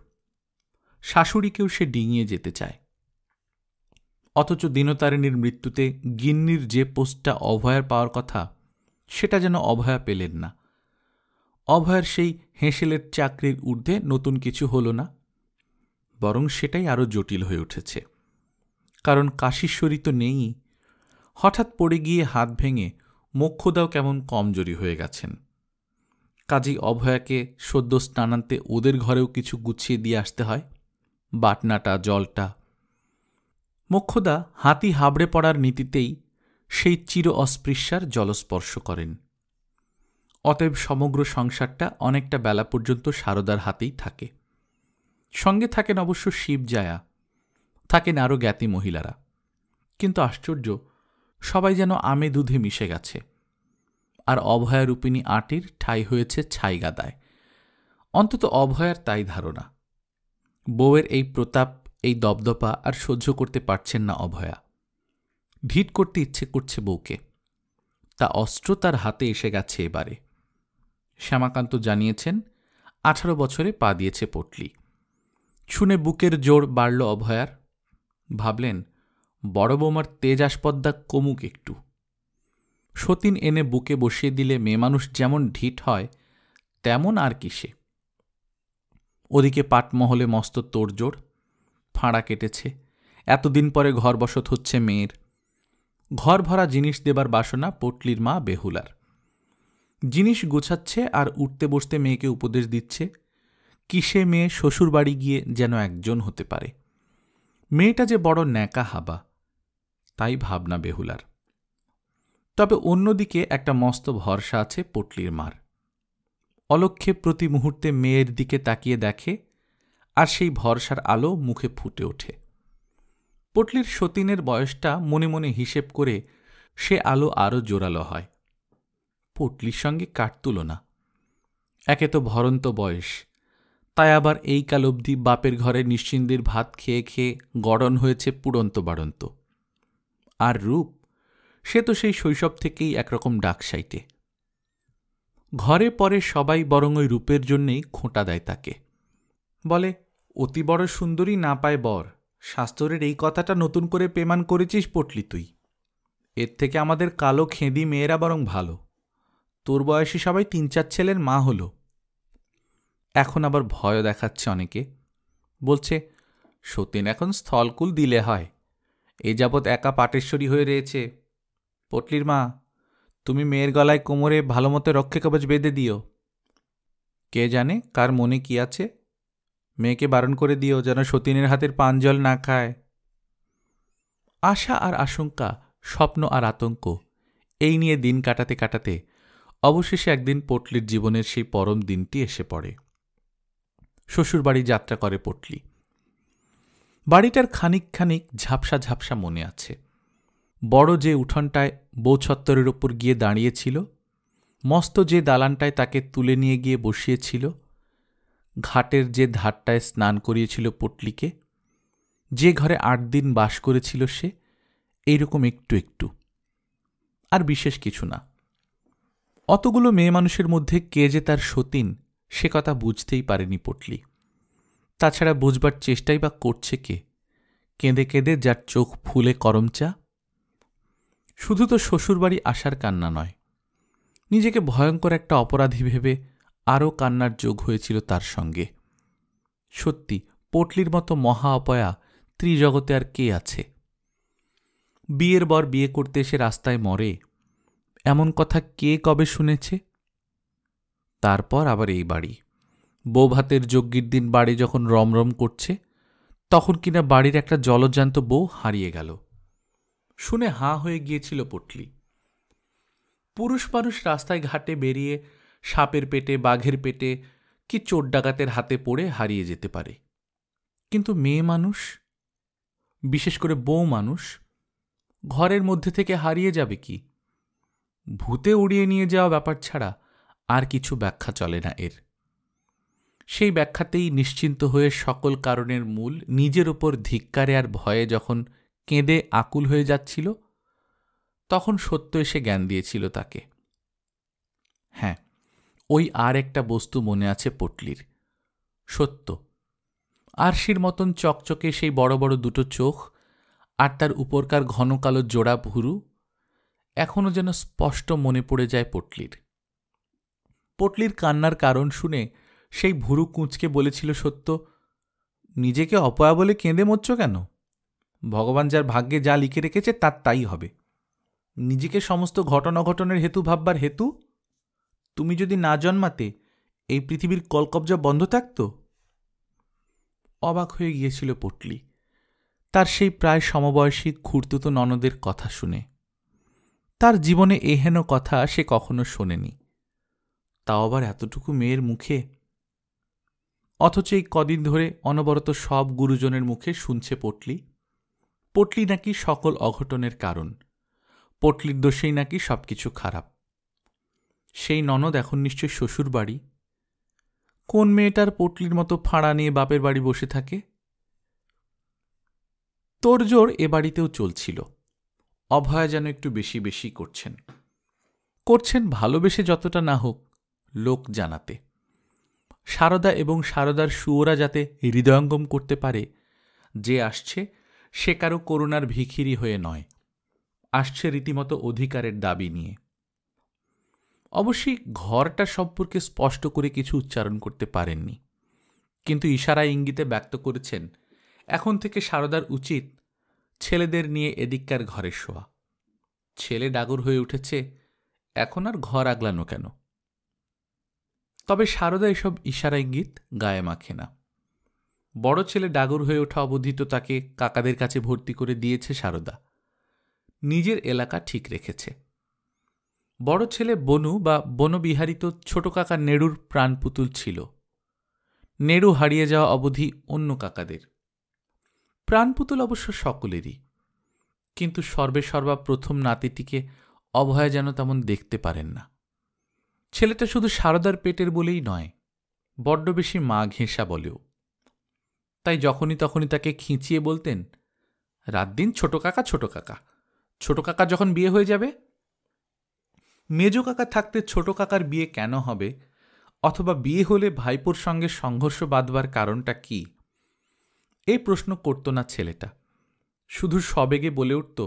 শাশুড়িকেও সে ডিঙিয়ে যেতে চায়। অথচ দিনতারিণীর মৃত্যুতে গিন্নির যে পোস্টটা অভয়ার পাওয়ার কথা সেটা যেন অভয়া পেলেন না। অভয়ার সেই হেঁসেলের চাকরির ঊর্ধ্বে নতুন কিছু হল না, বরং সেটাই আরও জটিল হয়ে উঠেছে। কারণ কাশীশ্বরী তো নেই। হঠাৎ পড়ে গিয়ে হাত ভেঙে মোক্ষদাও কেমন কমজোরি হয়ে গেছেন। কাজেই অভয়াকে সদ্য স্নানান্তে ওদের ঘরেও কিছু গুছিয়ে দিয়ে আসতে হয়, বাটনাটা, জলটা। মোক্ষদা হাতি হাবড়ে পড়ার নীতিতেই সেই চির অস্পৃশ্যার জলস্পর্শ করেন। অতএব সমগ্র সংসারটা অনেকটা বেলা পর্যন্ত শারদার হাতেই থাকে। সঙ্গে থাকেন অবশ্য শিবজায়া, থাকেন আরও জ্ঞাতি মহিলারা। কিন্তু আশ্চর্য, সবাই যেন আমে দুধে মিশে গেছে। আর অভয়া রূপিণী আটির ঠাঁই হয়েছে ছাই গাদায়। অন্তত অভয়ার তাই ধারণা। বউয়ের এই প্রতাপ, এই দপদপা আর সহ্য করতে পারছেন না অভয়া। ঢিট করতে ইচ্ছে করছে বউকে। তা অস্ত্র তার হাতে এসে গেছে এবারে। শ্যামাকান্ত জানিয়েছেন 18 বছরে পা দিয়েছে পটলি। শুনে বুকের জোর বাড়ল অভয়ার। ভাবলেন, বড় বৌমার তেজ আসপদ্দা কমুক একটু। সতীন এনে বুকে বসিয়ে দিলে মেয়েমানুষ যেমন ঢিট হয় তেমন আর কিসে। ওদিকে পাটমহলে মস্ত তোড়জোড়। ফাঁড়া কেটেছে। এতদিন পরে ঘর বসত হচ্ছে মেয়ের। ঘর ভরা জিনিস দেবার বাসনা পটলির মা বেহুলার। জিনিস গোছাচ্ছে আর উঠতে বসতে মেয়েকে উপদেশ দিচ্ছে কিসে মেয়ে শ্বশুর বাড়ি গিয়ে যেন একজন হতে পারে। মেয়েটা যে বড় ন্যাকা হাবা, তাই ভাবনা বেহুলার। তবে অন্যদিকে একটা মস্ত ভরসা আছে পটলির মার। অলক্ষ্যে প্রতি মুহূর্তে মেয়ের দিকে তাকিয়ে দেখে, আর সেই ভরসার আলো মুখে ফুটে ওঠে। পটলির সতীনের বয়সটা মনে মনে হিসেব করে সে আলো আরও জোরালো হয়। পটলির সঙ্গে কাট তুলনা। একে তো ভরন্ত বয়স, তাই আবার এই কাল অবধি বাপের ঘরে নিশ্চিন্দির ভাত খেয়ে খেয়ে গড়ন হয়েছে পুড়ন্ত বাড়ন্ত। আর রূপ, সে তো সেই শৈশব থেকেই একরকম ডাকসাইটে। ঘরে পরে সবাই বরং ওই রূপের জন্যেই খোঁটা দেয় তাকে। বলে, অতি বড় সুন্দরী না পায় বর। শাস্ত্রের এই কথাটা নতুন করে পেমান করেছিস পটলি তুই। এর থেকে আমাদের কালো খেঁদি মেয়েরা বরং ভালো। তোর বয়সী সবাই 3-4 ছেলের মা হল। এখন আবার ভয় দেখাচ্ছে অনেকে। বলছে, সতীন এখন স্থলকুল দিলে হয়। এ যাবৎ একা পাটেশ্বরী হয়ে রয়েছে। পটলির মা, তুমি মেয়ের গলায় কোমরে ভালো মতো রক্ষে কবচ বেঁধে দিও। কে জানে কার মনে কি আছে। মেয়েকে বারণ করে দিও যেন সতীনের হাতের পান জল না খায়। আশা আর আশঙ্কা, স্বপ্ন আর আতঙ্ক, এই নিয়ে দিন কাটাতে কাটাতে অবশেষে একদিন পটলির জীবনের সেই পরম দিনটি এসে পড়ে। শ্বশুরবাড়ি যাত্রা করে পটলি। বাড়িটার খানিক খানিক ঝাপসা ঝাপসা মনে আছে। বড় যে উঠোনটায় বৌছত্তরের ওপর গিয়ে দাঁড়িয়েছিল, মস্ত যে দালানটায় তাকে তুলে নিয়ে গিয়ে বসিয়েছিল, ঘাটের যে ধারটায় স্নান করিয়েছিল পটলিকে, যে ঘরে 8 দিন বাস করেছিল সে, এইরকম একটু একটু, আর বিশেষ কিছু না। অতগুলো মেয়ে মানুষের মধ্যে কে যে তার সতীন সে কথা বুঝতেই পারেনি পটলি। তাছাড়া বুঝবার চেষ্টাই বা করছে কে? কেঁদে কেঁদে যার চোখ ফুলে করমচা। শুধু তো শ্বশুরবাড়ি আসার কান্না নয়, নিজেকে ভয়ঙ্কর একটা অপরাধী ভেবে আরও কান্নার যোগ হয়েছিল তার সঙ্গে। সত্যি পটলির মতো মহা অপয়া ত্রিজগতে আর কে আছে? বিয়ের বর বিয়ে করতে এসে রাস্তায় মরে, এমন কথা কে কবে শুনেছে? তারপর আবার এই বাড়ি, বৌভাতের যজ্ঞের দিন বাড়ি যখন রমরম করছে, তখন কিনা বাড়ির একটা জলজ্যান্ত বউ হারিয়ে গেল। শুনে হাঁ হয়ে গিয়েছিল পটলি। পুরুষ মানুষ রাস্তায় ঘাটে বেরিয়ে সাপের পেটে, বাঘের পেটে কি চোর ডাকাতের হাতে পড়ে হারিয়ে যেতে পারে, কিন্তু মেয়ে মানুষ, বিশেষ করে বউ মানুষ, ঘরের মধ্যে থেকে হারিয়ে যাবে কি? ভূতে উড়িয়ে নিয়ে যাওয়া ব্যাপার ছাড়া আর কিছু ব্যাখ্যা চলে না এর। সেই ব্যাখ্যাতেই নিশ্চিন্ত হয়ে সকল কারণের মূল নিজের ওপর ধিক্কারে আর ভয়ে যখন কেঁদে আকুল হয়ে যাচ্ছিল, তখন সত্য এসে জ্ঞান দিয়েছিল তাকে। হ্যাঁ, ওই আর একটা বস্তু মনে আছে পটলির, সত্য। আরশির মতন চকচকে সেই বড় বড় দুটো চোখ আর তার উপরকার ঘন কালো জোড়া ভুরু এখনো যেন স্পষ্ট মনে পড়ে যায় পটলির। পটলির কান্নার কারণ শুনে সেই ভুরু কুঁচকে বলেছিল সত্য, নিজেকে অপয়া বলে কেঁদে মরছ কেন? ভগবান যার ভাগ্যে যা লিখে রেখেছে তার তাই হবে। নিজেকে সমস্ত ঘটনা অঘটনের হেতু ভাববার হেতু? তুমি যদি না জন্মাতে এই পৃথিবীর কলকব্জা বন্ধ থাকত। অবাক হয়ে গিয়েছিল পটলি তার সেই প্রায় সমবয়সী খুড়তুতো ননদের কথা শুনে। তার জীবনে এহেন কথা সে কখনো শোনেনি, তাও আবার এতটুকু মেয়ের মুখে। অথচ এই কদিন ধরে অনবরত সব গুরুজনের মুখে শুনছে পটলি, পটলি নাকি সকল অঘটনের কারণ, পটলির দোষেই নাকি সবকিছু খারাপ। সেই ননদ এখন নিশ্চয় শ্বশুর বাড়ি। কোন মেয়েটার পটলির মতো ফাঁড়া নিয়ে বাপের বাড়ি বসে থাকে? তোড়জোড় এ বাড়িতেও চলছিল। অভয়া যেন একটু বেশি বেশি করছেন ভালোবেসে যতটা না হোক লোক জানাতে। সারদা এবং সারদার সুয়োরা যাতে হৃদয়ঙ্গম করতে পারে, যে আসছে সে কারো করুণার ভিখিরি হয়ে নয়, আসছে রীতিমতো অধিকারের দাবি নিয়ে। অবশ্যই ঘরটা সম্পর্কে স্পষ্ট করে কিছু উচ্চারণ করতে পারেননি, কিন্তু ইশারা ইঙ্গিতে ব্যক্ত করেছেন এখন থেকে সারদার উচিত ছেলেদের নিয়ে এদিককার ঘরে শোয়া। ছেলে ডাগর হয়ে উঠেছে, এখন আর ঘর আগলানো কেন? তবে সারদা এসব ইশারা ইঙ্গিত গায়ে মাখে না। বড় ছেলে ডাগর হয়ে ওঠা অবধি তো তাকে কাকাদের কাছে ভর্তি করে দিয়েছে সারদা, নিজের এলাকা ঠিক রেখেছে। বড় ছেলে বনু বা বনবিহারী তো ছোট কাকা নেড়ুর প্রাণপুতুল ছিল। নেড়ু হারিয়ে যাওয়া অবধি অন্য কাকাদের প্রাণপুতুল অবশ্য সকলেরই, কিন্তু সর্বে সর্বা প্রথম নাতিটিকে অভয়া যেন তেমন দেখতে পারেন না। ছেলেটা শুধু সারদার পেটের বলেই নয়, বড্ড বেশি মা ঘেঁষা বলেও। তাই যখনই তখনই তাকে খিঁচিয়ে বলতেন, রাত দিন ছোট কাকা ছোট কাকা, ছোট কাকা যখন বিয়ে হয়ে যাবে। মেজ কাকা থাকতে ছোট কাকার বিয়ে কেন হবে, অথবা বিয়ে হলে ভাইপোর সঙ্গে সংঘর্ষ বাঁধবার কারণটা কি, এই প্রশ্ন করত না ছেলেটা। শুধু সবেগে বলে উঠত,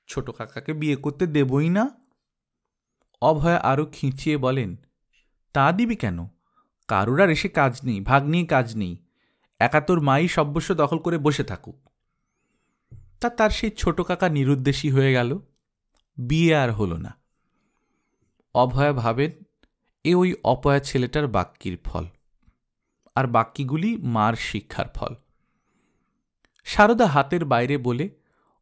ছোট কাকাকে বিয়ে করতে দেবই না। অভয়া আরও খিঁচিয়ে বলেন, তা দিবি কেন? কারুর আর এসে কাজ নেই, ভাগ নিয়ে কাজ নেই, একা তোর মাই সর্বস্ব দখল করে বসে থাকুক। তার সেই ছোট কাকা নিরুদ্দেশী হয়ে গেল, বিয়ে আর হল না। অভয়া ভাবেন এ ওই অপয়া ছেলেটার বাক্যির ফল, আর বাক্যিগুলি মার শিক্ষার ফল। সারদা হাতের বাইরে বলে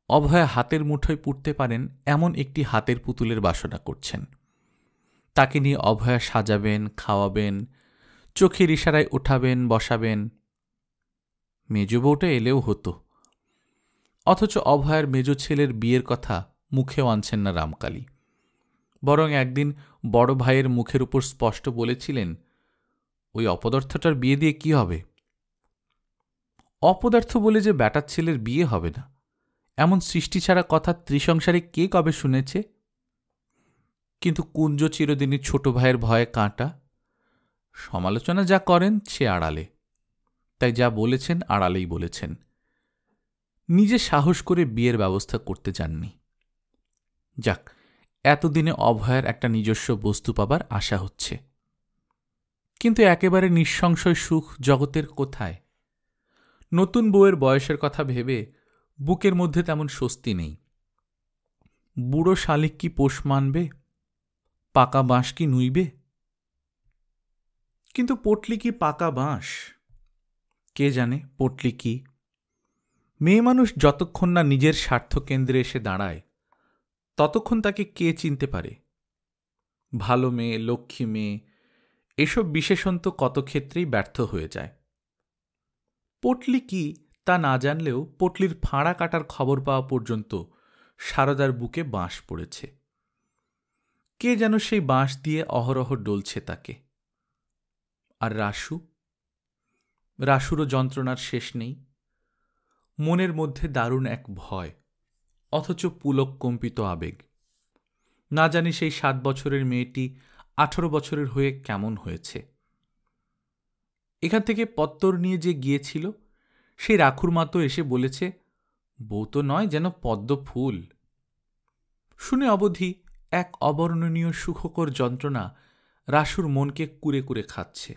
অভয়া হাতের মুঠোয় পুড়তে পারেন এমন একটি হাতের পুতুলের বাসনা করছেন। তাকে নিয়ে অভয়া সাজাবেন, খাওয়াবেন, চোখের ইশারায় উঠাবেন, বসাবেন। মেজ বউটা এলেও হতো। অথচ অভয়ার মেজ ছেলের বিয়ের কথা মুখেও আনছেন না রামকালী, বরং একদিন বড় ভাইয়ের মুখের উপর স্পষ্ট বলেছিলেন, ওই অপদার্থটার বিয়ে দিয়ে কি হবে? অপদার্থ বলে যে ব্যাটার ছেলের বিয়ে হবে না, এমন সৃষ্টি ছাড়া কথা ত্রিসংসারে কে কবে শুনেছে? কিন্তু কুঞ্জ চিরদিনই ছোট ভাইয়ের ভয়ে কাঁটা। সমালোচনা যা করেন সে আড়ালে, তাই যা বলেছেন আড়ালেই বলেছেন। নিজে সাহস করে বিয়ের ব্যবস্থা করতে যাননি। যাক, এতদিনে অভয়ার একটা নিজস্ব বস্তু পাবার আশা হচ্ছে। কিন্তু একেবারে নিঃসংশয় সুখ জগতের কোথায়? নতুন বউয়ের বয়সের কথা ভেবে বুকের মধ্যে তেমন স্বস্তি নেই। বুড়ো শালিক কি পোষ মানবে? পাকা বাঁশ কি নুইবে? কিন্তু পটলি কি পাকা বাঁশ? কে জানে পটলি কি? মেয়ে মানুষ যতক্ষণ না নিজের স্বার্থকেন্দ্রে এসে দাঁড়ায় ততক্ষণ তাকে কে চিনতে পারে? ভালো মেয়ে, লক্ষ্মী মেয়ে, এসব বিশেষণ তো কত ক্ষেত্রেই ব্যর্থ হয়ে যায়। পটলি কি তা না জানলেও পটলির ফাঁড়া কাটার খবর পাওয়া পর্যন্ত সারদার বুকে বাঁশ পড়েছে। কে যেন সেই বাঁশ দিয়ে অহরহ ডলছে তাকে। আর রাসুরও যন্ত্রণার শেষ নেই। মনের মধ্যে দারুণ এক ভয়, অথচ পুলক কম্পিত আবেগ। না জানি সেই 7 বছরের মেয়েটি 18 বছরের হয়ে কেমন হয়েছে। এখান থেকে পত্তর নিয়ে যে গিয়েছিল সেই রাখুর মা তো এসে বলেছে বউ তো নয়, যেন পদ্ম ফুল। শুনে অবধি এক অবর্ণনীয় সুখকর যন্ত্রণা রাসুর মনকে কুরে কুরে খাচ্ছে।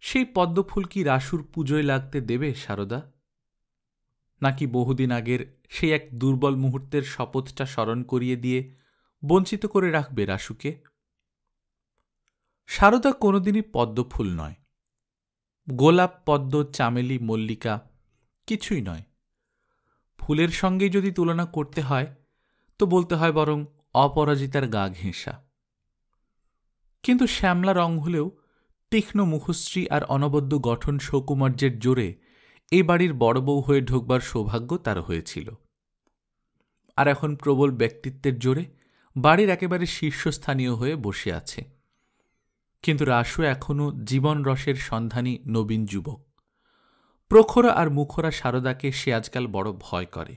সেই পদ্মফুল কি রাসুর পুজোয় লাগতে দেবে সারদা? নাকি বহুদিন আগের সেই এক দুর্বল মুহূর্তের শপথটা স্মরণ করিয়ে দিয়ে বঞ্চিত করে রাখবে রাসুকে? সারদা কোনোদিনই পদ্মফুল নয়, গোলাপ, পদ্ম, চামেলি, মল্লিকা কিছুই নয়। ফুলের সঙ্গেই যদি তুলনা করতে হয় তো বলতে হয় বরং অপরাজিতার গা ঘেঁষা। কিন্তু শ্যামলা রং হলেও তীক্ষ্ণ মুখশ্রী আর অনবদ্য গঠন সৌকুমার্যের জোরে এই বাড়ির বড় বউ হয়ে ঢোকবার সৌভাগ্য তার হয়েছিল। আর এখন প্রবল ব্যক্তিত্বের জোরে বাড়ির একেবারে শীর্ষস্থানীয় হয়ে বসে আছে। কিন্তু রাসু এখনও জীবন রসের সন্ধানী নবীন যুবক। প্রখরা আর মুখরা সারদাকে সে আজকাল বড় ভয় করে।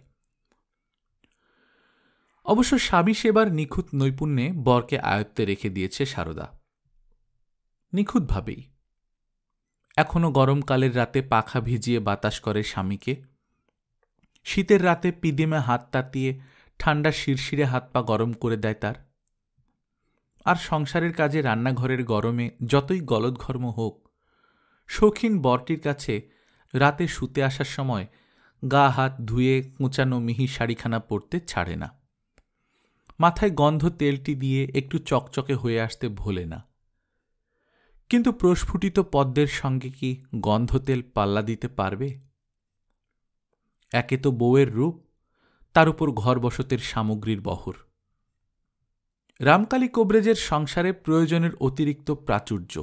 অবশ্য স্বামী সেবার নিখুঁত নৈপুণ্যে বরকে আয়ত্তে রেখে দিয়েছে সারদা, নিখুঁতভাবেই। এখনো গরমকালের রাতে পাখা ভিজিয়ে বাতাস করে স্বামীকে, শীতের রাতে পিদিমে হাত তাতিয়ে ঠান্ডা শিরশিরে হাত পা গরম করে দেয় তার। আর সংসারের কাজে রান্নাঘরের গরমে যতই গলদঘর্ম হোক, শৌখিন বরটির কাছে রাতে শুতে আসার সময় গা হাত ধুয়ে কোঁচানো মিহি শাড়িখানা পরতে ছাড়ে না। মাথায় গন্ধ তেলটি দিয়ে একটু চকচকে হয়ে আসতে ভোলে না। কিন্তু প্রস্ফুটিত পদ্মের সঙ্গে কি গন্ধ তেল পাল্লা দিতে পারবে? একে তো বউয়ের রূপ, তার উপর ঘর বসতের সামগ্রীর বহর। রামকালী কোবরেজের সংসারে প্রয়োজনের অতিরিক্ত প্রাচুর্য।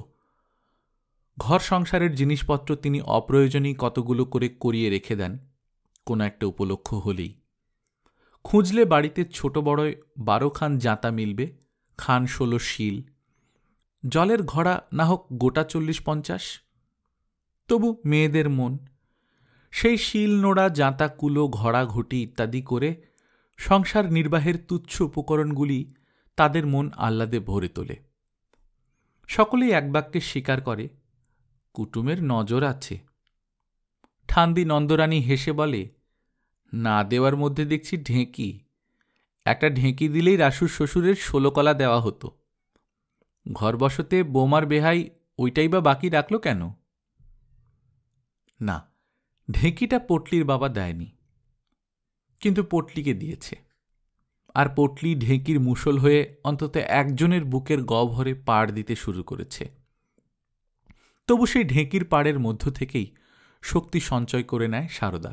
ঘর সংসারের জিনিসপত্র তিনি অপ্রয়োজনীয় কতগুলো করে করিয়ে রেখে দেন কোনো একটা উপলক্ষ হলেই। খুঁজলে বাড়িতে ছোট বড়য় 12 খান জাঁতা মিলবে, খান 16 শিল, জলের ঘড়া না হোক গোটা 40-50। তবু মেয়েদের মন, সেই শিল নোড়া, জাঁতা, কুলো, ঘড়া, ঘটি ইত্যাদি করে সংসার নির্বাহের তুচ্ছ উপকরণগুলি তাদের মন আহ্লাদে ভরে তোলে। সকলেই এক বাক্যে স্বীকার করে কুটুমের নজর আছে। ঠান্দি নন্দরানী হেসে বলে, না দেওয়ার মধ্যে দেখছি ঢেঁকি। একটা ঢেঁকি দিলেই রাসুর শ্বশুরের 16 কলা দেওয়া হতো। ঘর বসতে বৌমার বেহাই ওইটাই বা বাকি রাখল কেন? না, ঢেঁকিটা পটলির বাবা দেয়নি, কিন্তু পটলিকে দিয়েছে। আর পটলি ঢেঁকির মুষল হয়ে অন্তত একজনের বুকের গহ্বরে পাড় দিতে শুরু করেছে। তবু সেই ঢেঁকির পাড়ের মধ্য থেকেই শক্তি সঞ্চয় করে নেয় সারদা।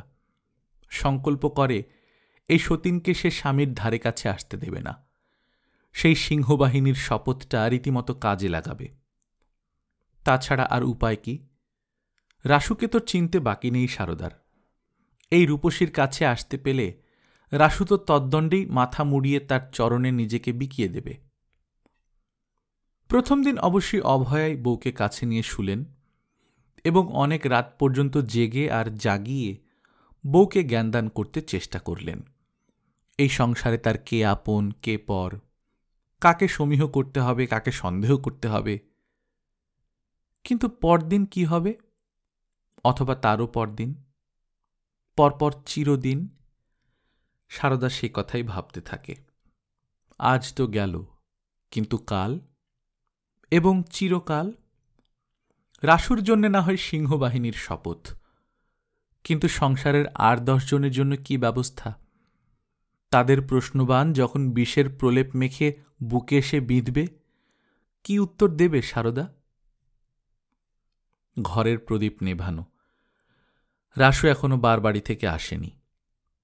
সংকল্প করে এই সতীনকে সে স্বামীর ধারে কাছে আসতে দেবে না। সেই সিংহবাহিনীর শপথটা রীতিমতো কাজে লাগাবে। তাছাড়া আর উপায় কি? রাসুকে তো চিনতে বাকি নেই সারদার। এই রূপসীর কাছে আসতে পেলে রাসু তো তদ্দণ্ডেই মাথা মুড়িয়ে তার চরণে নিজেকে বিকিয়ে দেবে। প্রথম দিন অবশ্যই অভয়াই বউকে কাছে নিয়ে শুলেন এবং অনেক রাত পর্যন্ত জেগে আর জাগিয়ে বউকে জ্ঞানদান করতে চেষ্টা করলেন। এই সংসারে তার কে আপন কে পর, কাকে সমীহ করতে হবে কাকে সন্দেহ করতে হবে। কিন্তু পরদিন কি হবে, অথবা তারও পরদিন, পরপর চিরদিন? সারদা সে কথাই ভাবতে থাকে। আজ তো গেল, কিন্তু কাল এবং চিরকাল? রাসুর জন্য না হয় সিংহবাহিনীর শপথ, কিন্তু সংসারের আর 10 জনের জন্য কি ব্যবস্থা? তাদের প্রশ্নবান যখন বিষের প্রলেপ মেখে বুকে এসে বিঁধবে, কি উত্তর দেবে সারদা? ঘরের প্রদীপ নেভানো। রাসু এখনো বারবাড়ি থেকে আসেনি।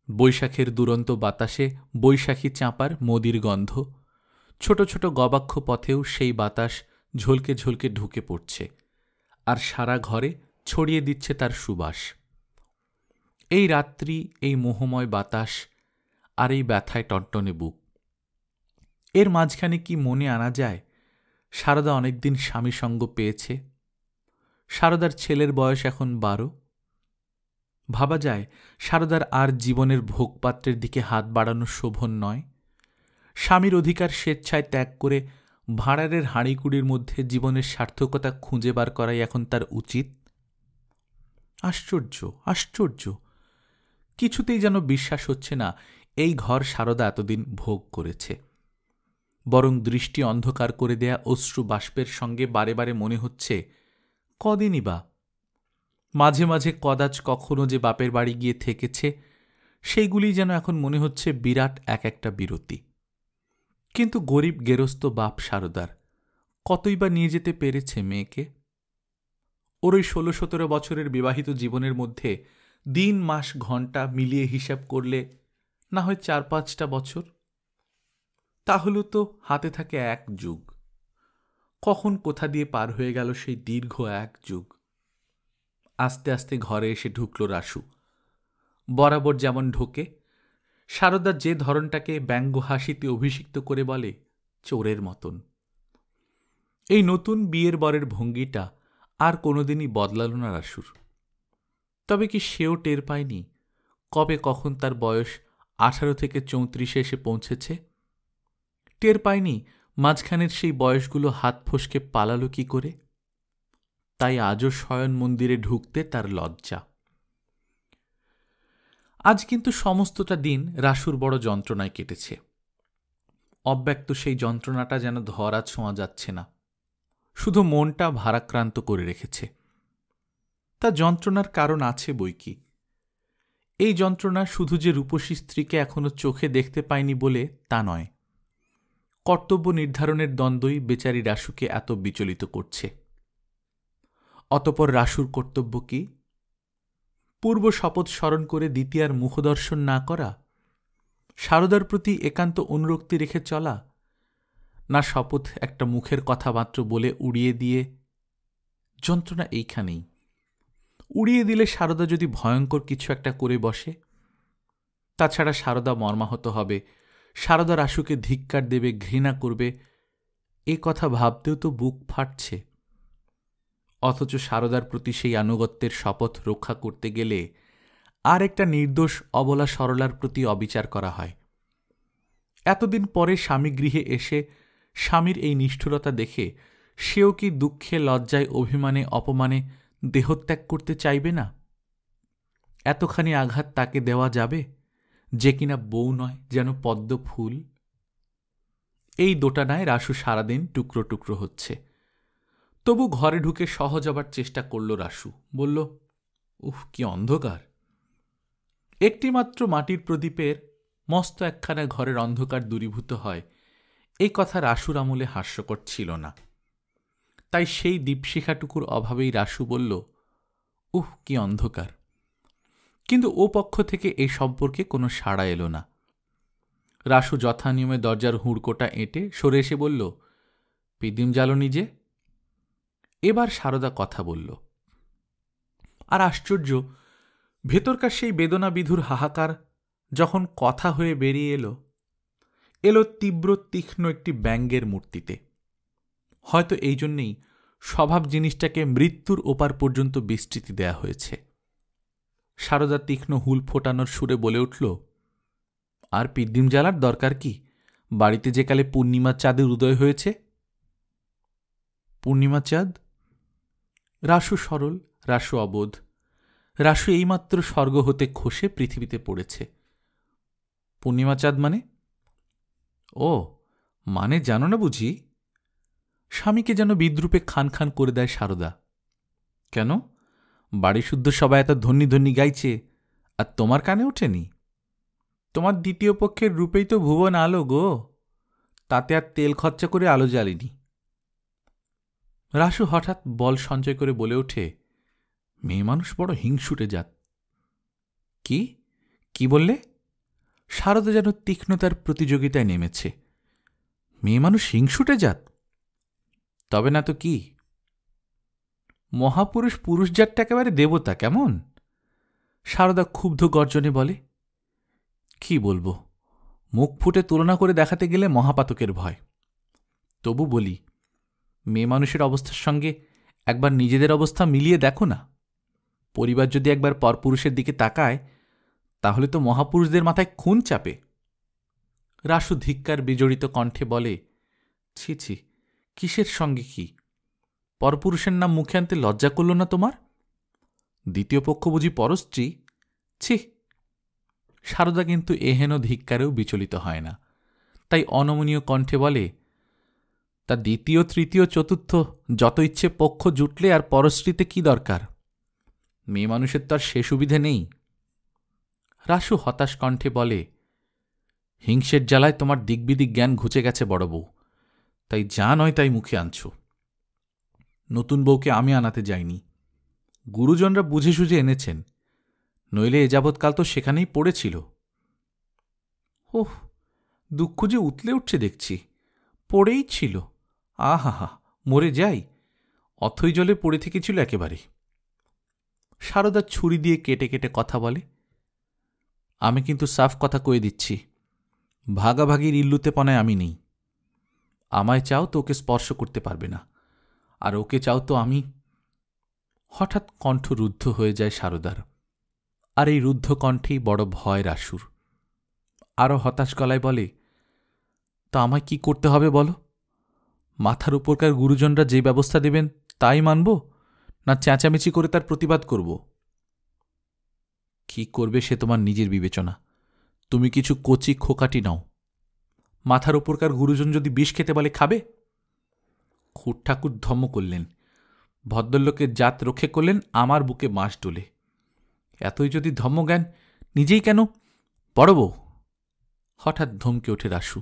বৈশাখের দুরন্ত বাতাসে বৈশাখী চাঁপার মদির গন্ধ, ছোট ছোট গবাক্ষ পথেও সেই বাতাস ঝলকে ঝলকে ঢুকে পড়ছে আর সারা ঘরে ছড়িয়ে দিচ্ছে তার সুবাস। এই রাত্রি, এই মোহময় বাতাস আর এই ব্যথায় টনটনে বুক, এর মাঝখানে কি মনে আনা যায় সারদা অনেকদিন স্বামী সঙ্গ পেয়েছে? সারদার ছেলের বয়স এখন 12। ভাবা যায় সারদার আর জীবনের ভোগপাত্রের দিকে হাত বাড়ানো শোভন নয়। স্বামীর অধিকার স্বেচ্ছায় ত্যাগ করে ভাঁড়ারের হাঁড়িকুড়ির মধ্যে জীবনের সার্থকতা খুঁজে বার করাই এখন তার উচিত। আশ্চর্য, আশ্চর্য! কিছুতেই যেন বিশ্বাস হচ্ছে না এই ঘর সারদা এতদিন ভোগ করেছে। বরং দৃষ্টি অন্ধকার করে দেয়া অশ্রু বাষ্পের সঙ্গে বারে বারে মনে হচ্ছে, কদিনই বা, মাঝে মাঝে কদাচ কখনো যে বাপের বাড়ি গিয়ে থেকেছে, সেইগুলি যেন এখন মনে হচ্ছে বিরাট এক একটা বিরতি। কিন্তু গরিব গেরস্ত বাপ সারদার কতই বা নিয়ে যেতে পেরেছে মেয়েকে? ওর ওই 16-17 বছরের বিবাহিত জীবনের মধ্যে দিন মাস ঘণ্টা মিলিয়ে হিসাব করলে না হয় 4-5টা বছর। তাহলে তো হাতে থাকে 1 যুগ। কখন কোথা দিয়ে পার হয়ে গেল সেই দীর্ঘ 1 যুগ। আস্তে আস্তে ঘরে এসে ঢুকল রাসু। বরাবর যেমন ঢোকে, সারদা যে ধরনটাকে ব্যঙ্গ হাসিতে অভিষিক্ত করে বলে, চোরের মতন। এই নতুন বিয়ের বরের ভঙ্গিটা আর কোনোদিনই বদলাল না রাসুর। তবে কি সেও টের পায়নি কবে কখন তার বয়স 18 থেকে 34 এসে পৌঁছেছে? টের পায়নি মাঝখানের সেই বয়সগুলো হাত ফসকে পালালো কি করে? তাই আজও শয়ন মন্দিরে ঢুকতে তার লজ্জা। আজ কিন্তু সমস্তটা দিন রাসুর বড় যন্ত্রণায় কেটেছে। অব্যক্ত সেই যন্ত্রণাটা যেন ধরা ছোঁয়া যাচ্ছে না, শুধু মনটা ভারাক্রান্ত করে রেখেছে। তা যন্ত্রণার কারণ আছে বইকি। এই যন্ত্রণা শুধু যে রূপসী স্ত্রীকে এখনো চোখে দেখতে পায়নি বলে তা নয়। কর্তব্য নির্ধারণের দ্বন্দ্বই বেচারি রাসুকে এত বিচলিত করছে। অতঃপর রাসুর কর্তব্য কি? পূর্ব শপথ স্মরণ করে দ্বিতীয়ার মুখদর্শন না করা, সারদার প্রতি একান্ত অনুরক্তি রেখে চলা, না শপথ একটা মুখের কথা মাত্র বলে উড়িয়ে দিয়ে? যন্ত্রণা এইখানেই। উড়িয়ে দিলে সারদা যদি ভয়ঙ্কর কিছু একটা করে বসে, তাছাড়া সারদা মর্মাহত হবে, সারদা রাসুকে ধিক্কার দেবে, ঘৃণা করবে, এ কথা ভাবতেও তো বুক ফাটছে। অথচ সারদার প্রতি সেই আনুগত্যের শপথ রক্ষা করতে গেলে আর একটা নির্দোষ অবলা সরলার প্রতি অবিচার করা হয়। এতদিন পরে স্বামী গৃহে এসে স্বামীর এই নিষ্ঠুরতা দেখে সেও কি দুঃখে লজ্জায় অভিমানে অপমানে দেহত্যাগ করতে চাইবে না? এতখানি আঘাত তাকে দেওয়া যাবে, যে কিনা বউ নয়, যেন পদ্ম ফুল? এই দোটানায় রাসু সারাদিন টুকরো টুকরো হচ্ছে। তবু ঘরে ঢুকে সহজ হবার চেষ্টা করল রাসু। বলল, উফ, কি অন্ধকার! একটিমাত্র মাটির প্রদীপের মস্ত একখানা ঘরের অন্ধকার দূরীভূত হয়, এই কথা রাসুর আমলে হাস্যকর ছিল না। তাই সেই দীপশিখাটুকুর অভাবেই রাসু বলল, উহ, কি অন্ধকার! কিন্তু ও পক্ষ থেকে এই সম্পর্কে কোনো সাড়া এলো না। রাসু যথানিয়মে দরজার হুড়কোটা এঁটে সরে এসে বলল, পিদিম জ্বালনি যে? এবার সারদা কথা বলল। আর আশ্চর্য, ভেতরকার সেই বেদনা বিধুর হাহাকার যখন কথা হয়ে বেরিয়ে এলো তীব্র তীক্ষ্ণ একটি ব্যঙ্গের মূর্তিতে। হয়তো এই জন্যেই স্বভাব জিনিসটাকে মৃত্যুর ওপার পর্যন্ত বিস্তৃতি দেয়া হয়েছে। সারদা তীক্ষ্ণ হুল ফোটানোর সুরে বলে উঠল, আর পিদ্দিম জ্বালার দরকার কি? বাড়িতে যে কালে পূর্ণিমার চাঁদের উদয় হয়েছে। পূর্ণিমা চাঁদ? রাসু সরল, রাসু অবোধ। রাসু এইমাত্র স্বর্গ হতে খসে পৃথিবীতে পড়েছে। পূর্ণিমা চাঁদ মানে? ও, মানে জানো না বুঝি? স্বামীকে যেন বিদ্রূপে খান খান করে দেয় সারদা। কেন, বাড়ি শুদ্ধ সবাই এত ধন্যী ধন্যী গাইছে, আর তোমার কানে ওঠেনি? তোমার দ্বিতীয় পক্ষের রূপেই তো ভুবন আলো গো, তাতে আর তেল খরচা করে আলো জ্বালিনি। রাসু হঠাৎ বল সঞ্চয় করে বলে ওঠে, মেয়ে মানুষ বড় হিংসুটে জাত। কি কি বললে? সারদা যেন তীক্ষ্ণতার প্রতিযোগিতায় নেমেছে। মেয়ে মানুষ হিংসুটে জাত? তবে না তো কি? মহাপুরুষ পুরুষ জাতটা একেবারে দেবতা কেমন? সারদা ক্ষুব্ধ গর্জনে বলে। কি বলবো, মুখ ফুটে তুলনা করে দেখাতে গেলে মহাপাতকের ভয়। তবু বলি, মেয়ে মানুষের অবস্থার সঙ্গে একবার নিজেদের অবস্থা মিলিয়ে দেখো না। পরিবার যদি একবার পরপুরুষের দিকে তাকায়, তাহলে তো মহাপুরুষদের মাথায় খুন চাপে। রাসু ধিক্কার বিজড়িত কণ্ঠে বলে, ছি ছি, কিসের সঙ্গে কি? পরপুরুষের নাম মুখে আনতে লজ্জা করল না তোমার? দ্বিতীয় পক্ষ বুঝি পরস্ত্রী? ছি। সারদা কিন্তু এহেন ধিক্কারেও বিচলিত হয় না, তাই অনমনীয় কণ্ঠে বলে, তা দ্বিতীয় তৃতীয় চতুর্থ যত ইচ্ছে পক্ষ জুটলে আর পরস্ত্রীতে কি দরকার? মেয়ে মানুষের তো আর সে সুবিধে নেই। রাসু হতাশ কণ্ঠে বলে, হিংসের জ্বালায় তোমার দিগ্বিদিক জ্ঞান ঘুচে গেছে বড় বউ, তাই যা নয় তাই মুখে আনছো। নতুন বউকে আমি আনাতে যাইনি, গুরুজনরা বুঝে সুঝে এনেছেন, নইলে এ যাবৎকাল তো সেখানেই পড়েছিল। ওহ, দুঃখ যে উতলে উঠছে দেখছি। পড়েই ছিল, আহা হা, মরে যাই, অথই জলে পড়ে থেকেছিল একেবারে। সারদা ছুরি দিয়ে কেটে কেটে কথা বলে, আমি কিন্তু সাফ কথা কয়ে দিচ্ছি, ভাগাভাগির ইল্লুতেপনায় আমি নেই। আমায় চাও তো ওকে স্পর্শ করতে পারবে না, আর ওকে চাও তো আমি। হঠাৎ কণ্ঠ রুদ্ধ হয়ে যায় সারদার, আর এই রুদ্ধ কণ্ঠেই বড় ভয় রাসুর। আরও হতাশ গলায় বলে, তা আমায় কি করতে হবে বলো? মাথার উপরকার গুরুজনরা যে ব্যবস্থা দেবেন তাই মানব, না চেঁচামেচি করে তার প্রতিবাদ করব? কি করবে সে তোমার নিজের বিবেচনা। তুমি কিছু কচি খোকাটি নাও। মাথার উপরকার গুরুজন যদি বিষ খেতে বলে খাবে? খুড় ঠাকুর ধম্ম করলেন, ভদ্রলোকের জাত রক্ষে করলেন, আমার বুকে মাস ডোলে। এতই যদি ধম্মজ্ঞান, নিজেই কেন? বড় বউ! হঠাৎ ধমকে ওঠে রাসু।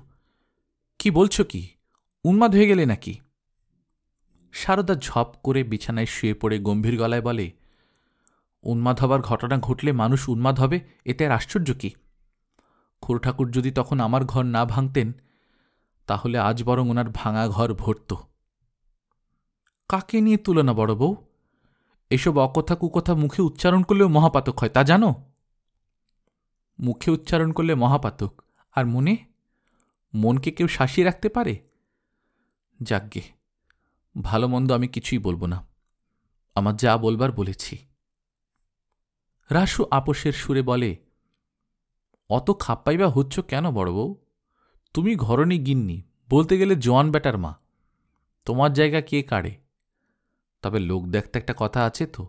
কি বলছ কি? উন্মাদ হয়ে গেলে নাকি? সারদা ঝপ করে বিছানায় শুয়ে পড়ে গম্ভীর গলায় বলে, উন্মাদ হবার ঘটনা ঘটলে মানুষ উন্মাদ হবে, এতে আর আশ্চর্য কি? খুড় ঠাকুর যদি তখন আমার ঘর না ভাঙতেন, তাহলে আজ বরং ওনার ভাঙা ঘর ভরত। কাকে নিয়ে তুলনা বড় বউ? এসব অকথা কুকথা মুখে উচ্চারণ করলেও মহাপাতক হয়, তা জানো? মুখে উচ্চারণ করলে মহাপাতক, আর মনে? মনকে কেউ শাসিয়ে রাখতে পারে? যাগ্গে, ভালো মন্দ আমি কিছুই বলবো না, আমার যা বলবার বলেছি। রাসু আপোষের সুরে বলে, অত খাপ্পাইবা হচ্ছ কেন বড় বউ? তুমি ঘরণী গিন্নি, বলতে গেলে জোয়ান বেটার মা, তোমার জায়গা কে কাড়ে? তবে লোক দেখতে একটা কথা আছে তো,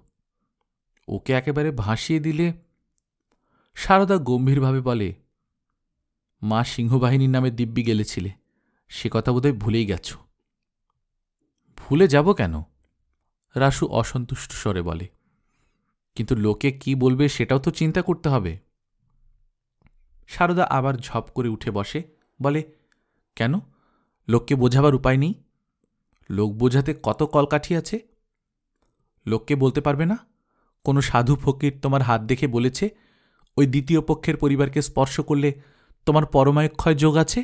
ওকে একেবারে ভাসিয়ে দিলে। সারদা গম্ভীরভাবে বলে, মা সিংহবাহিনীর নামে দিব্যি গেলেছিলে, সে কথা বোধহয় ভুলেই গেছ। ভুলে যাব কেন? রাসু অসন্তুষ্ট স্বরে বলে, কিন্তু লোকে কি বলবে সেটাও তো চিন্তা করতে হবে। সারদা আবার ঝপ করে উঠে বসে, বলে, কেন, লোককে বোঝাবার উপায় নেই? লোক বোঝাতে কত কলকাঠি আছে। লোককে বলতে পারবে না কোনো সাধু ফকির তোমার হাত দেখে বলেছে ওই দ্বিতীয় পক্ষের পরিবারকে স্পর্শ করলে তোমার পরমায়ক্ষয় যোগ আছে?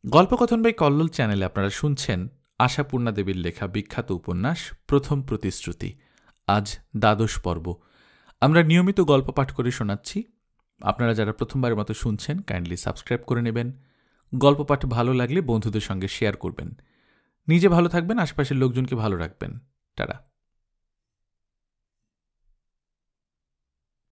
গল্পকথন বাই কল্লোল চ্যানেলে আপনারা শুনছেন আশাপূর্ণা দেবীর লেখা বিখ্যাত উপন্যাস প্রথম প্রতিশ্রুতি। আজ দ্বাদশ পর্ব। আমরা নিয়মিত গল্প পাঠ করে শোনাচ্ছি। আপনারা যারা প্রথমবারের মতো শুনছেন, কাইন্ডলি সাবস্ক্রাইব করে নেবেন, গল্প পাঠ ভালো লাগলে বন্ধুদের সঙ্গে শেয়ার করবেন। নিজে ভালো থাকবেন, আশপাশের লোকজনকে ভালো রাখবেন। টাটা।